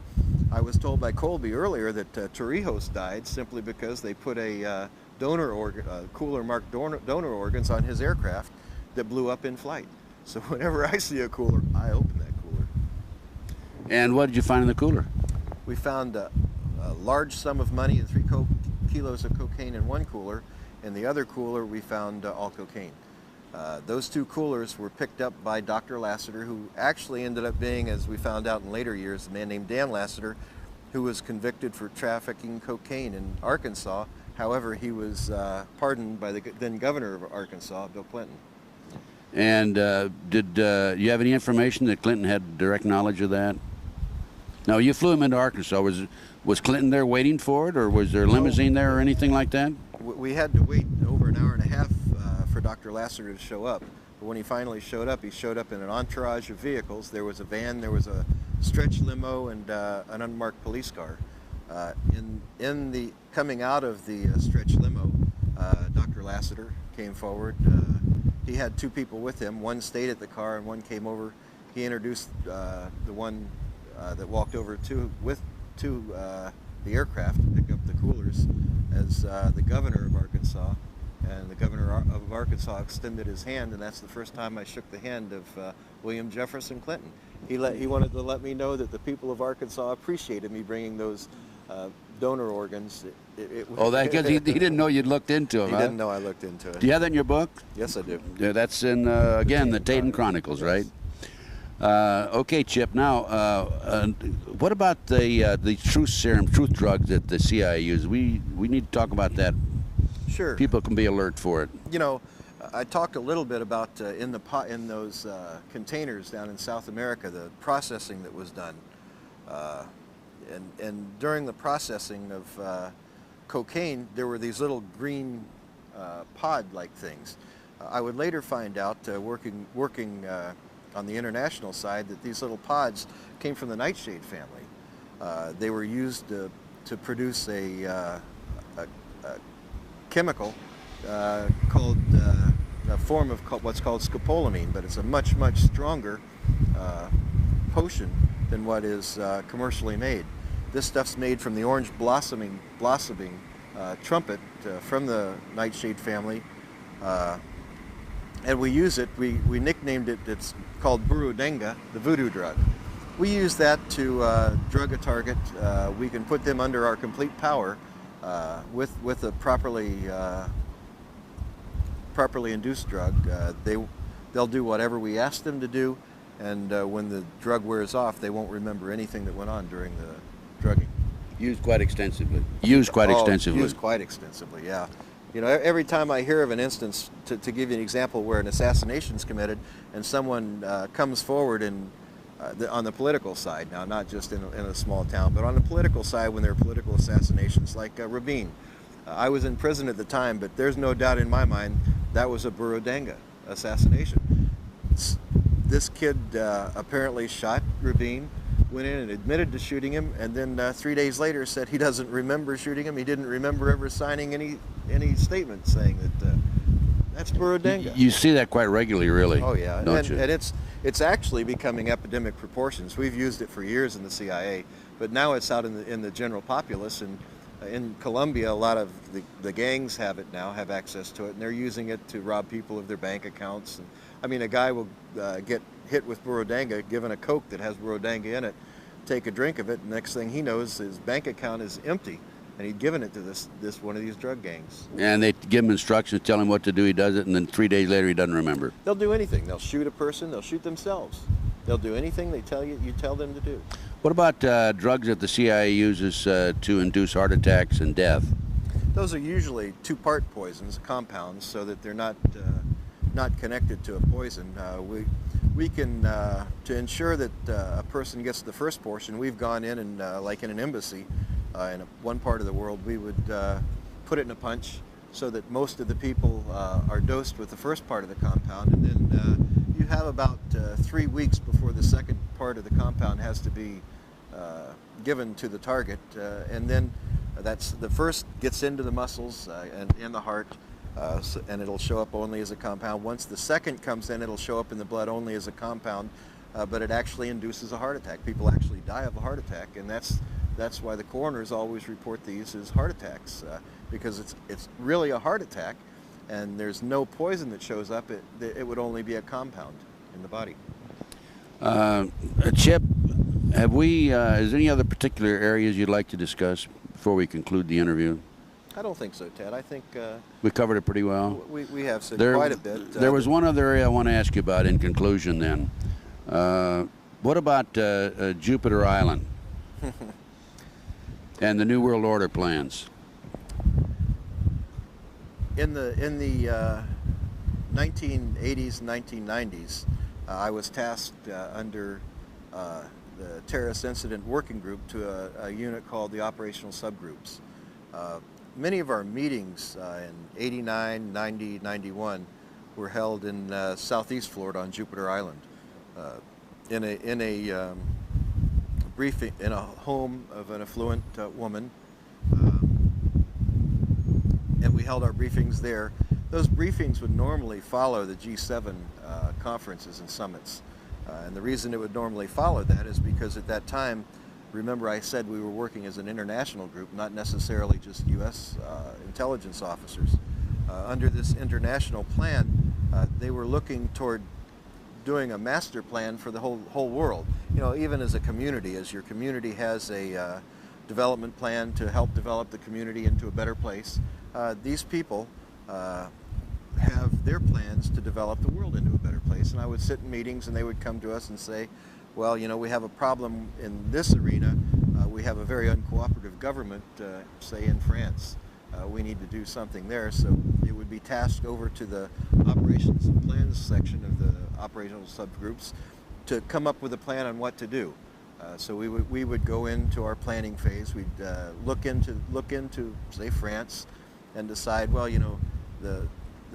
I was told by Colby earlier that Torrijos died simply because they put a cooler marked donor organs on his aircraft that blew up in flight. So whenever I see a cooler, I open that cooler. And what did you find in the cooler? We found a large sum of money and 3 kilos of cocaine in one cooler. In the other cooler, we found all cocaine. Those 2 coolers were picked up by Dr. Lassiter, who actually ended up being, as we found out in later years, a man named Dan Lassiter, who was convicted for trafficking cocaine in Arkansas. However, he was pardoned by the then governor of Arkansas, Bill Clinton. And did you have any information that Clinton had direct knowledge of that? No, you flew him into Arkansas. Was Clinton there waiting for it, or was there a limousine there or anything like that? We had to wait over an hour and a half for Dr. Lassiter to show up. But when he finally showed up, he showed up in an entourage of vehicles. There was a van, there was a stretch limo, and an unmarked police car. In the coming out of the stretch limo, Dr. Lassiter came forward. He had 2 people with him. One stayed at the car and one came over. He introduced the one that walked over to the aircraft to pick up the coolers as the governor of Arkansas. And the governor of Arkansas extended his hand, and that's the first time I shook the hand of William Jefferson Clinton. He wanted to let me know that the people of Arkansas appreciated me bringing those donor organs. That because he didn't know you'd looked into them. He didn't know I looked into it. Do you have that in your book? Yes, I do. Yeah, that's in again the Tatum Chronicles, right? Okay, Chip. Now, what about the truth serum, truth drug that the CIA used? We need to talk about that. Sure. People can be alert for it. You know, I talked a little bit about in those containers down in South America, the processing that was done, and during the processing of cocaine, there were these little green pod-like things. I would later find out, working on the international side, that these little pods came from the nightshade family. They were used to produce a chemical called a form of what's called scopolamine, but it's a much stronger potion than what is commercially made. This stuff's made from the orange blossoming trumpet from the nightshade family, and we use it. We nicknamed it. It's called burudenga, the voodoo drug. We use that to drug a target. We can put them under our complete power with a properly induced drug. They'll do whatever we ask them to do, and when the drug wears off, they won't remember anything that went on during the drugging. Used quite extensively. Used quite extensively. Used quite extensively, yeah. You know, every time I hear of an instance, to give you an example where an assassination is committed and someone comes forward and on the political side now, not just in a small town, but on the political side when there are political assassinations like Rabin. I was in prison at the time, but there's no doubt in my mind that was a Burundanga assassination. This kid apparently shot Rabin, went in and admitted to shooting him, and then 3 days later said he doesn't remember shooting him. He didn't remember ever signing any statement saying that that's Burundanga. You see that quite regularly, really. Oh yeah, don't you? And it's actually becoming epidemic proportions. We've used it for years in the CIA, but now it's out in the general populace. And in Colombia, a lot of the gangs have it now, have access to it, and they're using it to rob people of their bank accounts. And, I mean, a guy will get hit with Burundanga, given a Coke that has Burundanga in it, take a drink of it, and next thing he knows, his bank account is empty, and he'd given it to this one of these drug gangs. And they give him instructions, tell him what to do, he does it, and then 3 days later he doesn't remember. They'll do anything. They'll shoot a person, they'll shoot themselves. They'll do anything they tell you tell them to do. What about drugs that the CIA uses to induce heart attacks and death? Those are usually two-part poisons, compounds, so that they're not connected to a poison. We can, to ensure that a person gets the first portion, we've gone in and, like in an embassy, in one part of the world, we would put it in a punch so that most of the people are dosed with the first part of the compound, and then you have about 3 weeks before the second part of the compound has to be given to the target, and then that's the first gets into the muscles and in the heart, and it'll show up only as a compound. Once the second comes in, it'll show up in the blood only as a compound, but it actually induces a heart attack. People actually die of a heart attack, and that's why the coroners always report these as heart attacks, because it's really a heart attack, and there's no poison that shows up. It would only be a compound in the body. Chip, is there any other particular areas you'd like to discuss before we conclude the interview? I don't think so, Ted. I think we covered it pretty well. We have said quite a bit. There was one other area I want to ask you about in conclusion then. What about Jupiter Island and the New World Order plans? In the 1980s and 1990s, I was tasked under the Terrorist Incident Working Group to a unit called the Operational Subgroups. Many of our meetings in 89, 90, 91 were held in southeast Florida on Jupiter Island, in a briefing in a home of an affluent woman, and we held our briefings there. Those briefings would normally follow the G7 conferences and summits, and the reason it would normally follow that is because at that time, remember I said we were working as an international group, not necessarily just U.S. Intelligence officers. Under this international plan, they were looking toward doing a master plan for the whole world. You know, even as a community, as your community has a development plan to help develop the community into a better place, these people have their plans to develop the world into a better place. And I would sit in meetings and they would come to us and say, well, you know, we have a problem in this arena. We have a very uncooperative government, say in France. We need to do something there. So it would be tasked over to the operations and plans section of the operational subgroups to come up with a plan on what to do. So we would go into our planning phase. We'd look into say France and decide, well, you know, the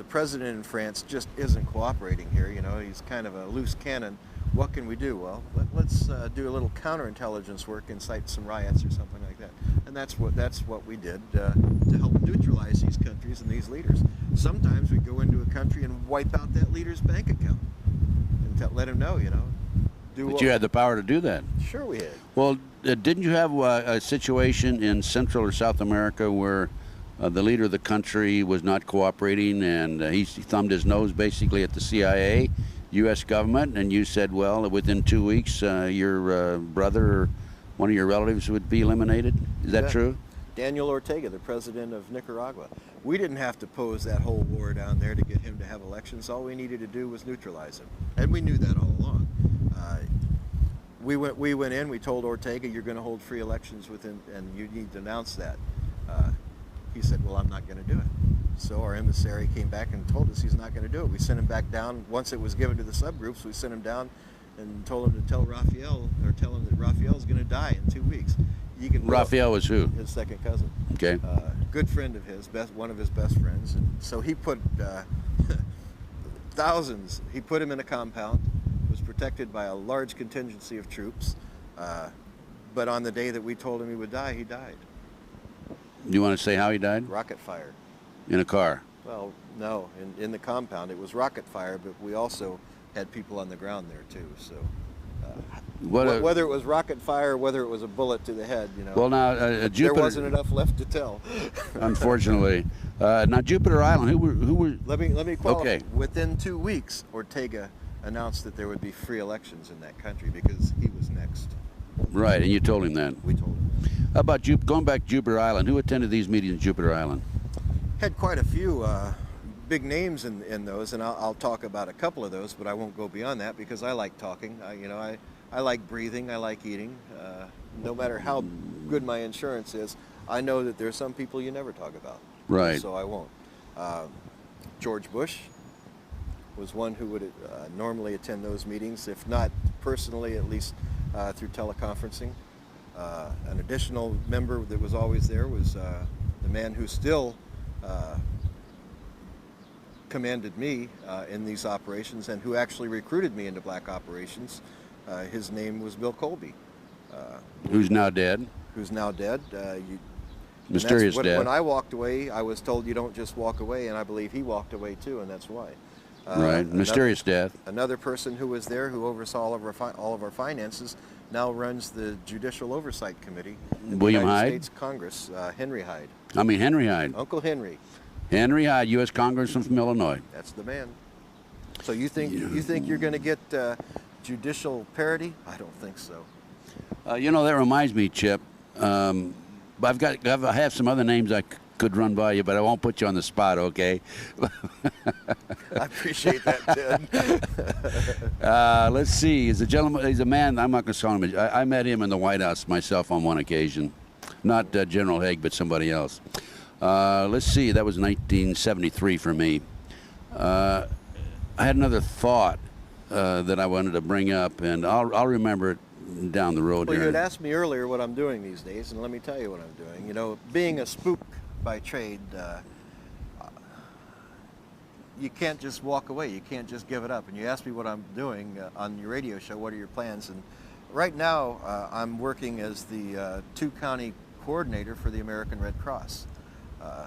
president in France just isn't cooperating here. You know, he's kind of a loose cannon. What can we do? Well, let's do a little counterintelligence work, incite some riots or something like that. And that's what we did to help neutralize these countries and these leaders. Sometimes we go into a country and wipe out that leader's bank account and let him know, you know. But you had the power to do that. Sure we had. Well, didn't you have a situation in Central or South America where the leader of the country was not cooperating and he thumbed his nose basically at the CIA? U.S. government, and you said, well, within 2 weeks, your brother or one of your relatives would be eliminated. Is that true? Daniel Ortega, the president of Nicaragua. We didn't have to pose that whole war down there to get him to have elections. All we needed to do was neutralize him, and we knew that all along. We went in. We told Ortega, "You're going to hold free elections within, and you need to announce that." He said, "Well, I'm not going to do it." So our emissary came back and told us he's not going to do it. We sent him back down. Once it was given to the subgroups, we sent him down and told him to tell Raphael, or tell him that Raphael's going to die in 2 weeks. Raphael was who? His second cousin. Okay. Good friend of his, one of his best friends. And so he put thousands. He put him in a compound. Was protected by a large contingency of troops. But on the day that we told him he would die, he died. You want to say how he died? Rocket fire. In a car? Well, no, in the compound. It was rocket fire, but we also had people on the ground there too. So whether it was rocket fire or whether it was a bullet to the head, you know. Well, now Jupiter. There wasn't enough left to tell. Unfortunately, now Jupiter Island. Who were? Let me qualify. Okay. Within 2 weeks, Ortega announced that there would be free elections in that country because he was next. Right, and you told him that. We told him. How about going back to Jupiter Island? Who attended these meetings in Jupiter Island? Had quite a few big names in those, and I'll talk about a couple of those, but I won't go beyond that because I like talking. I like breathing. I like eating. No matter how good my insurance is, I know that there's some people you never talk about. Right. So I won't. George Bush was one who would normally attend those meetings, if not personally, at least through teleconferencing. An additional member that was always there was the man who still commanded me in these operations and who actually recruited me into black operations. His name was Bill Colby. Who's now dead. Who's now dead. Mysterious death. When I walked away, I was told you don't just walk away, and I believe he walked away too, and that's why. Right, mysterious death. Another person who was there who oversaw all of our finances now runs the Judicial Oversight Committee in the United States Congress, Henry Hyde. Henry Hyde. Uncle Henry. Henry Hyde, U.S. Congressman from Illinois. That's the man. So you think you're going to get judicial parity? I don't think so. That reminds me, Chip. I have some other names I could run by you, but I won't put you on the spot, okay? I appreciate that, Ted. Let's see. He's a man. I'm not going to call him. I met him in the White House myself on one occasion. Not General Haig, but somebody else. Let's see. That was 1973 for me. I had another thought that I wanted to bring up, and I'll remember it down the road. Well, here. you had asked me earlier what I'm doing these days, and let me tell you what I'm doing. Being a spook by trade, you can't just walk away. You can't just give it up. And you asked me what I'm doing on your radio show. What are your plans? And right now, I'm working as the two-county coordinator for the American Red Cross.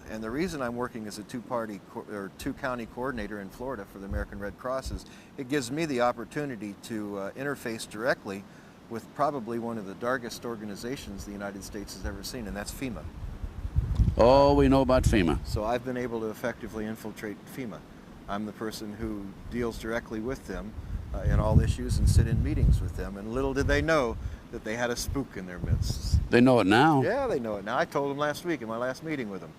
And the reason I'm working as a two-county coordinator in Florida for the American Red Cross is it gives me the opportunity to interface directly with probably one of the darkest organizations the United States has ever seen, and that's FEMA. Oh, we know about FEMA. So I've been able to effectively infiltrate FEMA. I'm the person who deals directly with them in all issues and sit in meetings with them, and little did they know that they had a spook in their midst. They know it now. Yeah, they know it now. I told them last week in my last meeting with them.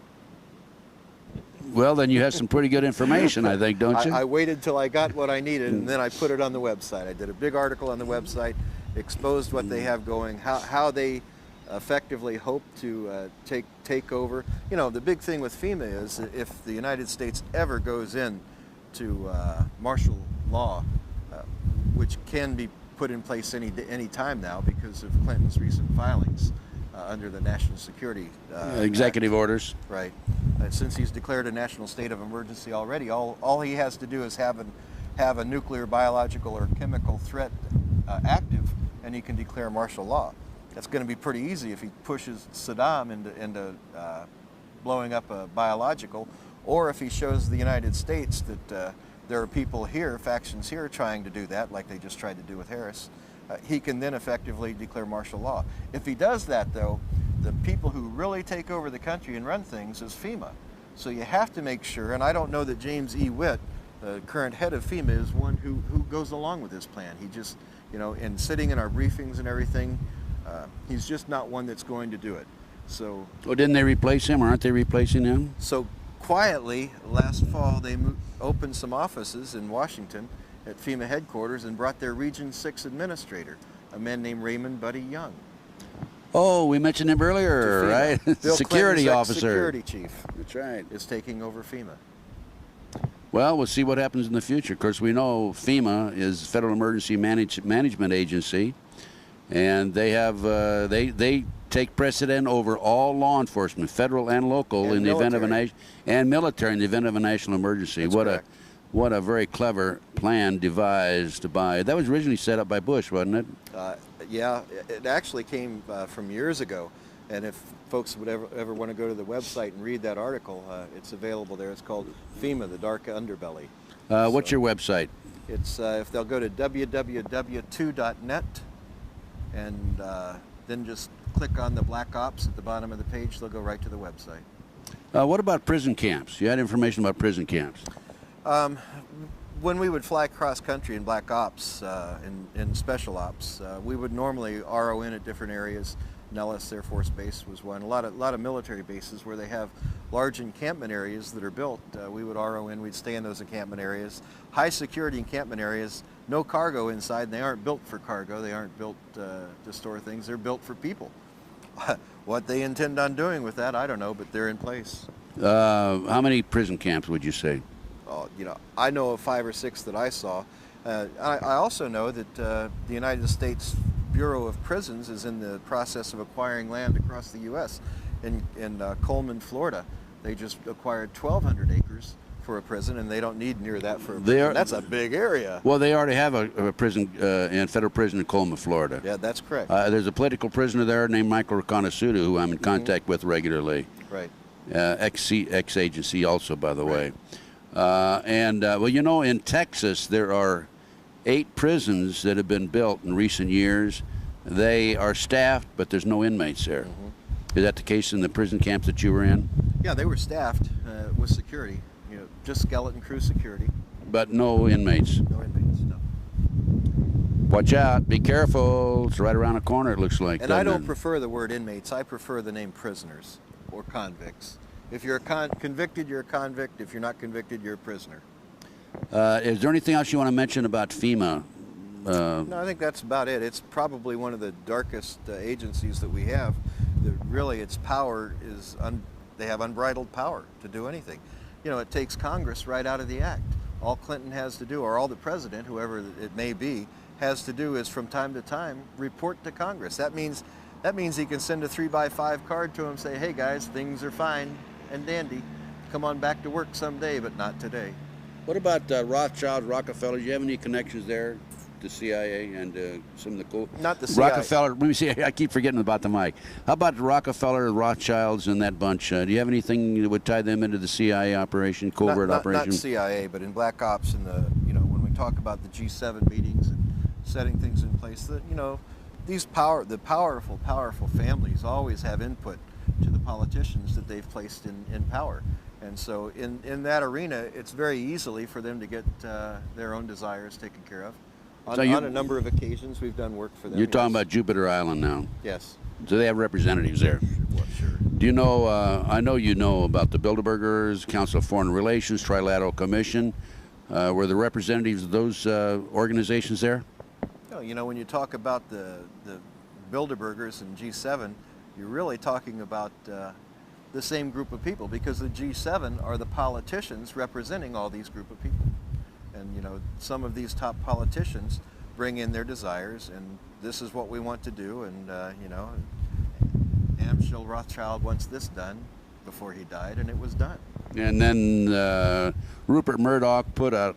Well, then you have some pretty good information, I think, don't you? I waited till I got what I needed, and then I put it on the website. I did a big article on the website, exposed what they have going, how they effectively hope to take over. The big thing with FEMA is if the United States ever goes in to martial law, which can be put in place any time now because of Clinton's recent filings under the National Security Executive orders. Right. Since he's declared a national state of emergency already, all he has to do is have a nuclear, biological, or chemical threat active, and he can declare martial law. That's going to be pretty easy if he pushes Saddam into blowing up a biological, or if he shows the United States that there are people here, factions here, trying to do that, like they just tried to do with Harris. He can then effectively declare martial law. If he does that, though, the people who really take over the country and run things is FEMA. So you have to make sure, and I don't know that James E. Witt the current head of FEMA, is one who goes along with this plan. He just, you know, and sitting in our briefings and everything, he's just not one that's going to do it. So. Well, didn't they replace him, or aren't they replacing him? So quietly, last fall, they opened some offices in Washington at FEMA headquarters and brought their Region 6 administrator, a man named Raymond Buddy Young. Oh, we mentioned him earlier, right? Bill Security Clinton's officer. Security chief. That's right. Is taking over FEMA. Well, we'll see what happens in the future. Of course, we know FEMA is Federal Emergency Management Agency, and they have they take precedent over all law enforcement, federal and local, And in the event of military. and military in the event of a national emergency. That's What correct. what a very clever plan devised by. That was originally set up by Bush, wasn't it? Yeah, it actually came from years ago, and if folks would ever want to go to the website and read that article, it's available there. It's called FEMA, the Dark Underbelly. What's So your website? It's if they'll go to www.2.net and then just click on the black ops at the bottom of the page, they'll go right to the website. What about prison camps? You had information about prison camps. When we would fly cross country in black ops, in special ops, we would normally RO in at different areas. Nellis Air Force Base was one. A lot of military bases where they have large encampment areas that are built. We would RO in. We'd stay in those encampment areas. High security encampment areas. No cargo inside. And they aren't built for cargo. They aren't built to store things. They're built for people. What they intend on doing with that, I don't know, but they're in place. How many prison camps would you say? You know, I know of 5 or 6 that I saw. I also know that the United States Bureau of Prisons is in the process of acquiring land across the U.S. In Coleman, Florida. They just acquired 1,200 acres for a prison, and they don't need near that for a prison. That's a big area. Well, they already have a prison, federal prison in Coleman, Florida. Yeah, that's correct. There's a political prisoner there named Michael Reconasutu, who I'm in contact with regularly. Right. Ex-agency also, by the way. Right. Well, you know, in Texas, there are 8 prisons that have been built in recent years. They are staffed, but there's no inmates there. Is that the case in the prison camps that you were in? Yeah, they were staffed with security, you know, just skeleton crew security. But no inmates. No inmates, no. Watch out. Be careful. It's right around the corner, it looks like. And I don't it? prefer the word inmates. I prefer the name prisoners or convicts. If you're convicted, you're a convict. If you're not convicted, you're a prisoner. Is there anything else you want to mention about FEMA? No, I think that's about it. It's probably one of the darkest agencies that we have. That really, its power is, they have unbridled power to do anything. You know, it takes Congress right out of the act. All Clinton has to do, or all the president, whoever it may be, has to do is from time to time report to Congress. That means he can send a 3x5 card to them and say, hey guys, things are fine and dandy. Come on back to work someday, but not today. What about Rothschild, Rockefeller? Do you have any connections there? The CIA and some of the cool. Not the CIA. Rockefeller. Let me see. I keep forgetting about the mic. How about the Rockefeller, the Rothschilds, and that bunch? Do you have anything that would tie them into the CIA operation, covert operation? Not CIA, but in Black Ops, and when we talk about the G7 meetings and setting things in place, that the powerful families always have input to the politicians that they've placed in power. And so in that arena, it's very easily for them to get their own desires taken care of. On a number of occasions, we've done work for them. You're talking about Jupiter Island now. Yes. So they have representatives there. Well, sure. Do you know, I know you know about the Bilderbergers, Council of Foreign Relations, Trilateral Commission. Were the representatives of those organizations there? No, when you talk about the Bilderbergers and G7, you're really talking about the same group of people, because the G7 are the politicians representing all these group of people. And some of these top politicians bring in their desires, and this is what we want to do, and Amschel Rothschild wants this done before he died, and it was done. And then Rupert Murdoch put out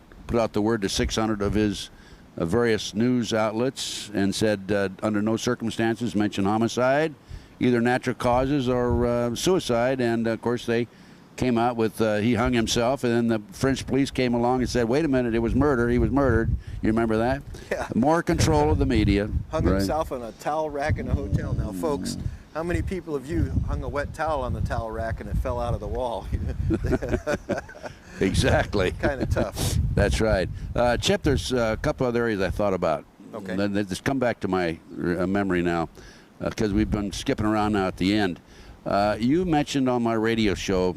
the word to 600 of his various news outlets and said, under no circumstances mention homicide, either natural causes or suicide. And of course they came out with he hung himself, and then the French police came along and said, wait a minute, it was murder, he was murdered. You remember that? Yeah. More control of the media. Hung right? himself on a towel rack in a hotel. Now folks, how many people of you hung a wet towel on the towel rack and it fell out of the wall? Exactly. Kind of tough. That's right. Chip, there's a couple other areas I thought about. Okay. Let's come back to my memory now, because we've been skipping around now at the end. You mentioned on my radio show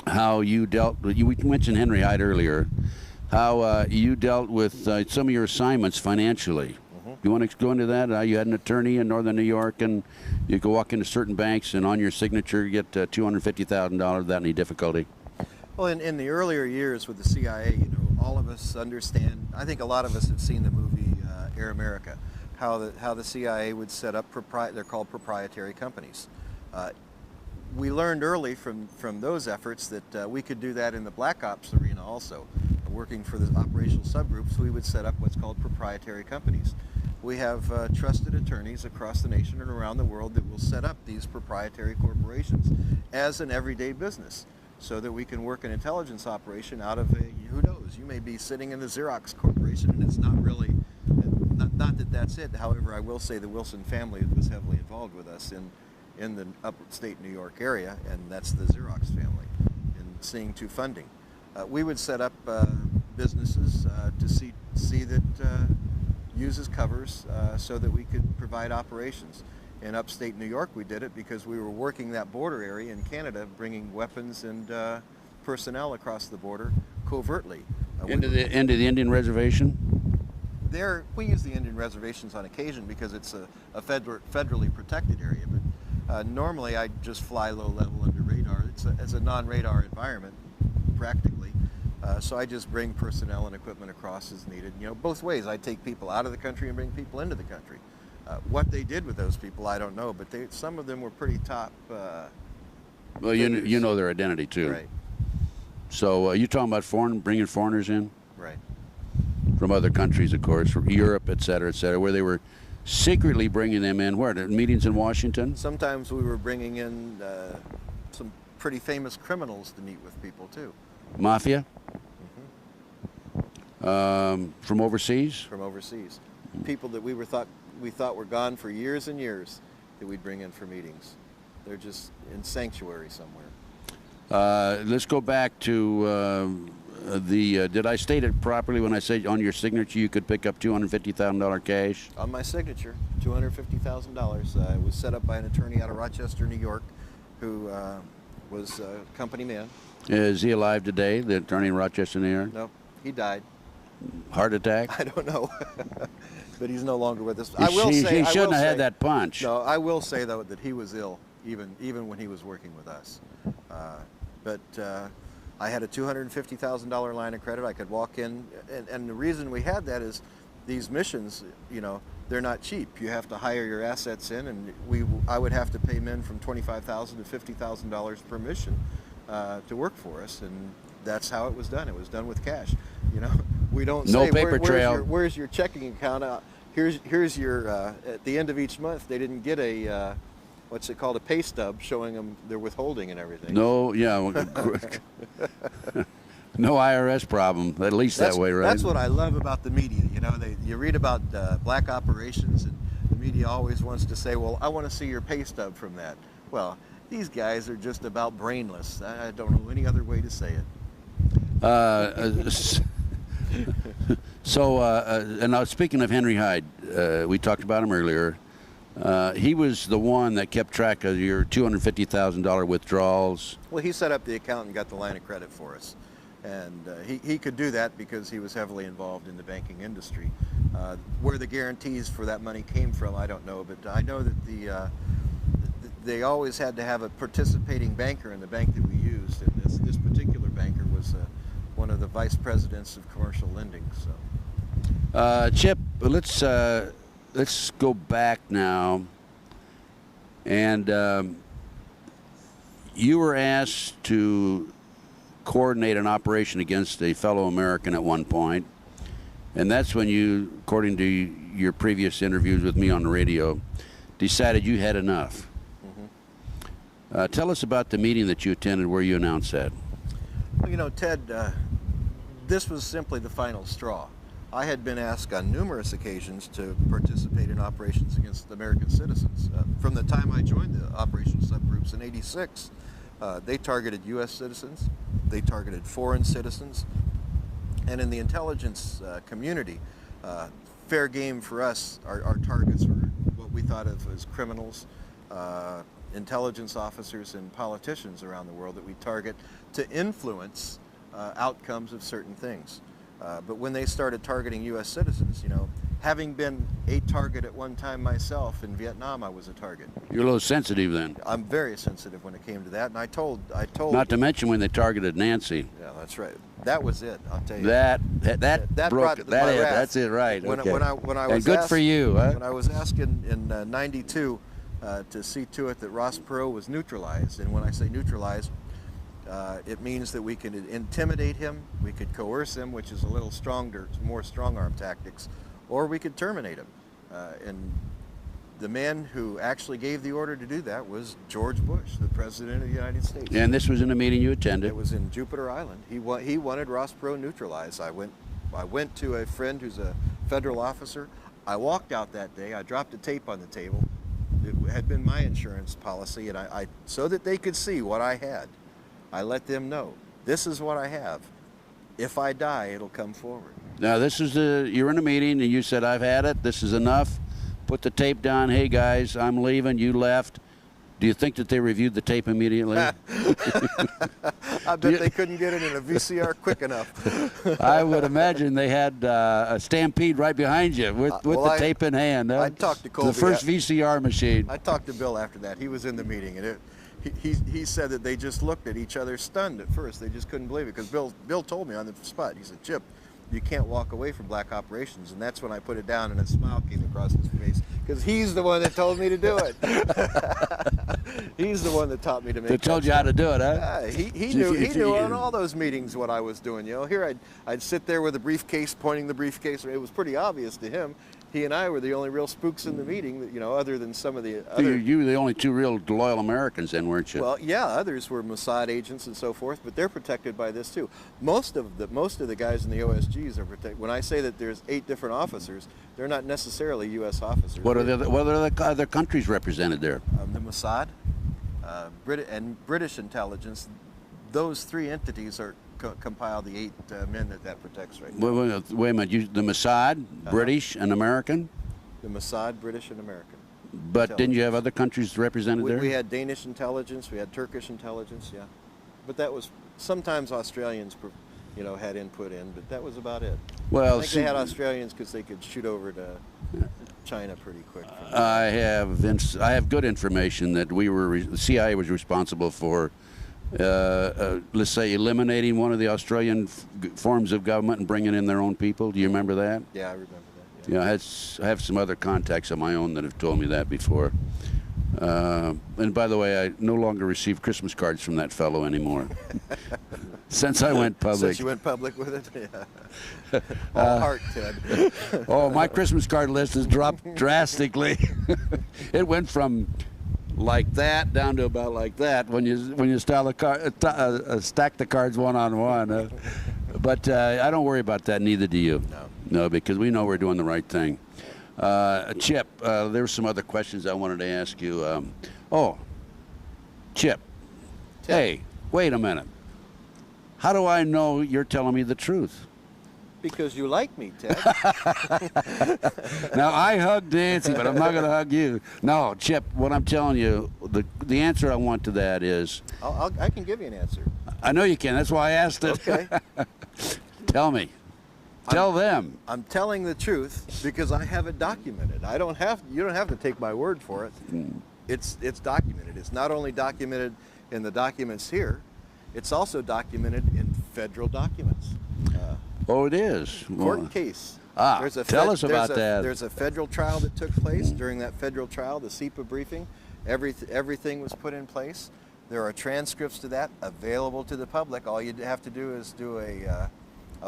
how you dealt with, we mentioned Henry Hyde earlier, how you dealt with some of your assignments financially. You want to go into that? You had an attorney in northern New York, and you could walk into certain banks, and on your signature, you get $250,000 without any difficulty. Well, in the earlier years with the CIA, all of us understand. I think a lot of us have seen the movie Air America, how the CIA would set up they're called proprietary companies. We learned early from those efforts that we could do that in the Black Ops arena also. Working for the operational subgroups, we would set up what's called proprietary companies. We have trusted attorneys across the nation and around the world that will set up these proprietary corporations as an everyday business, so that we can work an intelligence operation out of who knows, you may be sitting in the Xerox Corporation and it's not really, not that that's it. However, I will say the Wilson family was heavily involved with us in the upstate New York area, and that's the Xerox family, in seeing to funding. We would set up businesses to see that uses covers so that we could provide operations. In upstate New York, we did it because we were working that border area in Canada, bringing weapons and personnel across the border covertly. Into the Indian reservation? We use the Indian reservations on occasion because it's a federally protected area, but normally I just fly low level under radar. It's a non-radar environment, practically. So I just bring personnel and equipment across as needed. Both ways. I take people out of the country and bring people into the country. What they did with those people, I don't know, but some of them were pretty top. Well, you know their identity too. Right. So you're talking about bringing foreigners in? Right. From other countries, of course, from Europe, et cetera, where they were secretly bringing them in. Where? Meetings in Washington? Sometimes we were bringing in some pretty famous criminals to meet with people too. Mafia? From overseas? From overseas. People that we thought were gone for years and years that we'd bring in for meetings. They're just in sanctuary somewhere. Let's go back to did I state it properly when I said on your signature you could pick up $250,000 cash? On my signature, $250,000. It was set up by an attorney out of Rochester, New York, who was a company man. Is he alive today, the attorney in Rochester, New York? No, he died. Heart attack? I don't know. But he's no longer with us. He shouldn't have had that punch. No, I will say, though, that he was ill, even when he was working with us. But I had a $250,000 line of credit. I could walk in, and the reason we had that is these missions, they're not cheap. You have to hire your assets in, and I would have to pay men from $25,000 to $50,000 per mission to work for us, and that's how it was done. It was done with cash. We don't no say, paper trail. Where's your checking account? Here's your at the end of each month. They didn't get a what's it called, a pay stub showing them their withholding and everything. No, yeah. No IRS problem, at least that way, right? That's what I love about the media. You read about black operations, and the media always wants to say, well, I want to see your pay stub from that. Well, these guys are just about brainless. I don't know any other way to say it. And now speaking of Henry Hyde, we talked about him earlier. He was the one that kept track of your $250,000 withdrawals. Well, he set up the account and got the line of credit for us. And he could do that because he was heavily involved in the banking industry. Where the guarantees for that money came from, I don't know. But I know that they always had to have a participating banker in the bank that we used. And this particular banker was one of the vice presidents of commercial lending. So, Chip, let's go back now. And you were asked to coordinate an operation against a fellow American at one point, and that's when you, according to your previous interviews with me on the radio, decided you had enough. Mm-hmm. Tell us about the meeting that you attended where you announced that. Well, Ted, this was simply the final straw. I had been asked on numerous occasions to participate in operations against American citizens. From the time I joined the operational subgroups in '86, They targeted U.S. citizens, they targeted foreign citizens, and in the intelligence community, fair game for us, our targets were what we thought of as criminals, intelligence officers, and politicians around the world that we target to influence outcomes of certain things. But when they started targeting U.S. citizens, you know, having been a target at one time myself in Vietnam, I was a target. You're a little sensitive then. I'm very sensitive when it came to that, and I told. Not to mention when they targeted Nancy. Yeah, that's right. That was it. I'll tell you. That broke it. my wrath. That's it, right? When, okay. when I was and good asked, for you. Huh? When I was asked in '92 to see to it that Ross Perot was neutralized, and when I say neutralized, it means that we can intimidate him, we could coerce him, which is a little stronger, more strong-arm tactics, or we could terminate him. And the man who actually gave the order to do that was George Bush, the President of the United States. And this was in a meeting you attended. It was in Jupiter Island. He wanted Ross Perot neutralized. I went to a friend who's a federal officer. I walked out that day. I dropped a tape on the table. It had been my insurance policy, and I so that they could see what I had, I let them know, this is what I have. If I die, it'll come forward. Now this is you're in a meeting and you said, I've had it, this is enough. Put the tape down, hey guys, I'm leaving, you left. Do you think that they reviewed the tape immediately? I bet they couldn't get it in a VCR quick enough. I would imagine they had a stampede right behind you with the tape in hand. I talked to Colby. The first VCR machine. I talked to Bill after that. He was in the meeting, and he said that they just looked at each other stunned at first. They just couldn't believe it, because Bill told me on the spot. He said, Chip, you can't walk away from black operations. And that's when I put it down, and a smile came across his face, because he's the one that told me to do it. He's the one that taught me to make it. They told you how to do it, huh? Yeah, he knew in all those meetings what I was doing. You know, here I'd sit there with a briefcase, pointing the briefcase. It was pretty obvious to him. He and I were the only real spooks in the meeting, that, you know, other than some of the other... You were the only two real loyal Americans then, weren't you? Well, yeah, others were Mossad agents and so forth, but they're protected by this too. Most of the guys in the OSGs are protected. When I say that there's 8 different officers, they're not necessarily U.S. officers. What are the other countries represented there? The Mossad, and British intelligence. Those 3 entities are compile the 8 men that protects right now. Wait a minute. The Mossad, British and American? The Mossad, British and American. But didn't you have other countries represented there? We had Danish intelligence, we had Turkish intelligence, yeah. But that was, sometimes Australians, you know, had input in, but that was about it. Well, I think they had Australians because they could shoot over to China pretty quick. I have good information that the CIA was responsible for let's say eliminating one of the Australian forms of government and bringing in their own people. Do you remember that? Yeah, I remember that. Yeah, I have some other contacts of my own that have told me that before. And by the way, I no longer receive Christmas cards from that fellow anymore. Since I went public. Since you went public with it? Yeah. All heart, Ted. Oh, my Christmas card list has dropped drastically. It went from like that down to about like that when you stack the cards one on one. But I don't worry about that. Neither do you. No, because we know we're doing the right thing. Chip, there were some other questions I wanted to ask you. Chip. Hey, wait a minute. How do I know you're telling me the truth? Because you like me, Ted. Now, I hugged Nancy, but I'm not going to hug you. No, Chip, what I'm telling you, the answer I want to that is... I can give you an answer. I know you can. That's why I asked it. Okay. Tell me. Tell them. I'm telling the truth because I have it documented. You don't have to take my word for it. It's documented. It's not only documented in the documents here, it's also documented in federal documents. Oh, it is? Court case. Tell us about that. There's a federal trial that took place. During that federal trial, the SEPA briefing, everything was put in place. There are transcripts to that available to the public. All you have to do is do a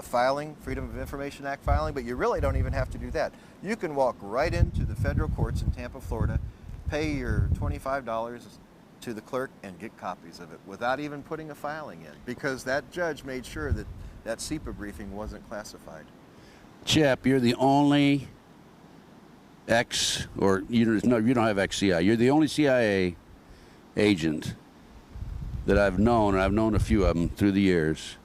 filing, Freedom of Information Act filing, but you really don't even have to do that. You can walk right into the federal courts in Tampa, Florida, pay your $25 to the clerk and get copies of it without even putting a filing in, because that judge made sure that that SEPA briefing wasn't classified. Chip, you're the only you don't have ex-CIA. You're the only CIA agent that I've known, and I've known a few of them through the years,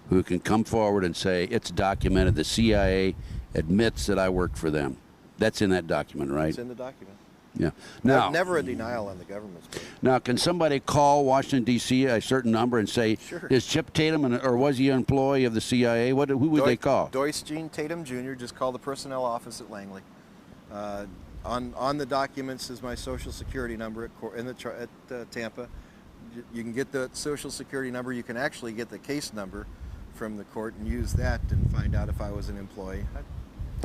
who can come forward and say, it's documented, the CIA admits that I worked for them. That's in that document, right? It's in the document. Yeah. Now, never a denial on the government's part. now, can somebody call Washington, D.C., a certain number and say, Sure. is Chip Tatum, or was he an employee of the CIA? Who would they call? Doyce Gene Tatum Jr. Just call the personnel office at Langley. On the documents is my social security number at Tampa. You can get the social security number. You can actually get the case number from the court and use that and find out if I was an employee.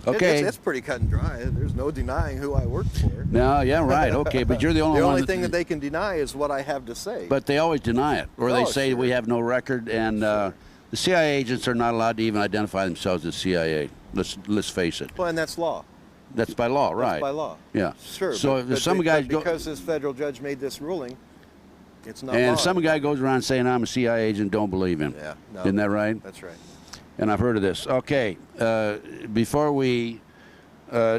Okay. It's pretty cut and dry. There's no denying who I worked for. No, yeah, right. Okay, but you're the only The one. only thing that they can deny is what I have to say. But they always deny it, or they Oh, say sure. we have no record, and the CIA agents are not allowed to even identify themselves as CIA. Let's face it. Well, and that's law. That's by law, right? That's by law. Yeah. Sure. So if some guys go, because this federal judge made this ruling, it's not and law. some guy goes around saying I'm a CIA agent, don't believe him. Yeah. No, Isn't that right? That's right. And I've heard of this. Okay, before we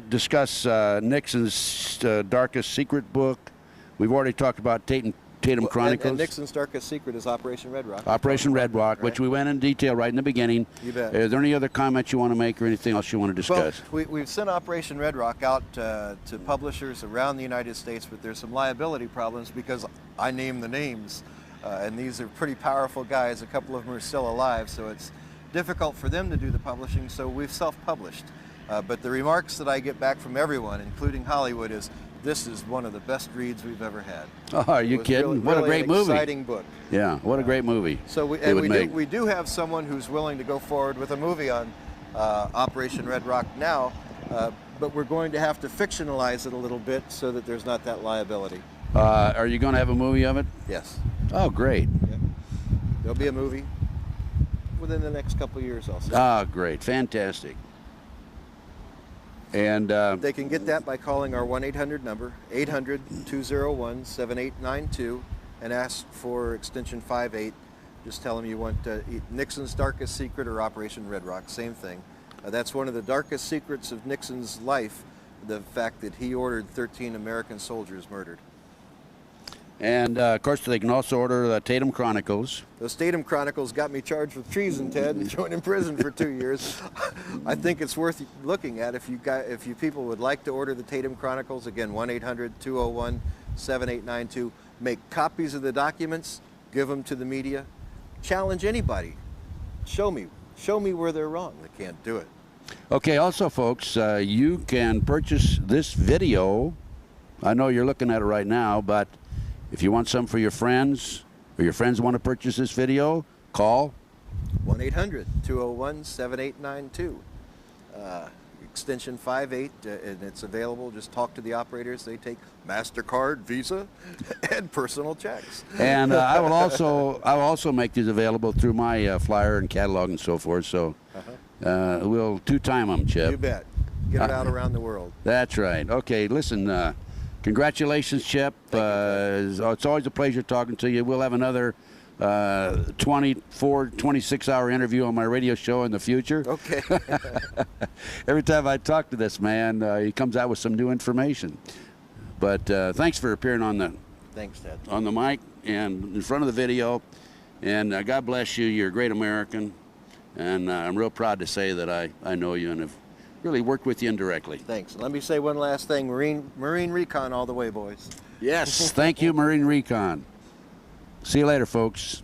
discuss Nixon's darkest secret book, we've already talked about Tatum Chronicles. And Nixon's darkest secret is Operation Red Rock. Operation Red Rock, which we went in detail right in the beginning. You bet. Is there any other comments you want to make or anything else you want to discuss? Well, we've sent Operation Red Rock out to publishers around the United States, but there's some liability problems because I name the names, and these are pretty powerful guys. A couple of them are still alive, so it's difficult for them to do the publishing, so we've self-published. But the remarks that I get back from everyone, including Hollywood, is this is one of the best reads we've ever had. Oh, are you kidding? Really, what a great an movie. exciting book. Yeah, what a great movie. So we do have someone who's willing to go forward with a movie on Operation Red Rock now, but we're going to have to fictionalize it a little bit so that there's not that liability. Are you going to have a movie of it? Yes. Oh, great. Yep. There'll be a movie within the next couple of years also. Ah, great. Fantastic. And They can get that by calling our 1-800 number, 800-201-7892, and ask for extension 58. Just tell them you want Nixon's darkest secret or Operation Red Rock, same thing. That's one of the darkest secrets of Nixon's life, the fact that he ordered 13 American soldiers murdered. And of course, they can also order the Tatum Chronicles. Those Tatum Chronicles got me charged with treason, Ted, and thrown in prison for 2 years. I think it's worth looking at if you people would like to order the Tatum Chronicles. Again, 1-800-201-7892. Make copies of the documents, give them to the media, challenge anybody. Show me where they're wrong. They can't do it. Okay, also, folks, you can purchase this video. I know you're looking at it right now, but if you want some for your friends, or your friends want to purchase this video, call 1-800-201-7892. Extension 58, and it's available. Just talk to the operators. They take MasterCard, Visa, and personal checks. And I will also make these available through my flyer and catalog and so forth. So we'll two-time them, Chip. You bet. Get it out around the world. That's right. Okay, listen. Congratulations, Chip. It's always a pleasure talking to you. We'll have another 26-hour interview on my radio show in the future. Okay. Every time I talk to this man, he comes out with some new information. But thanks for appearing on the Thanks, Ted. on the mic and in front of the video. And God bless you. You're a great American. And I'm real proud to say that I know you and have really worked with you indirectly. Thanks. Let me say one last thing. Marine Recon all the way, boys. Yes. Thank you, Marine Recon. See you later, folks.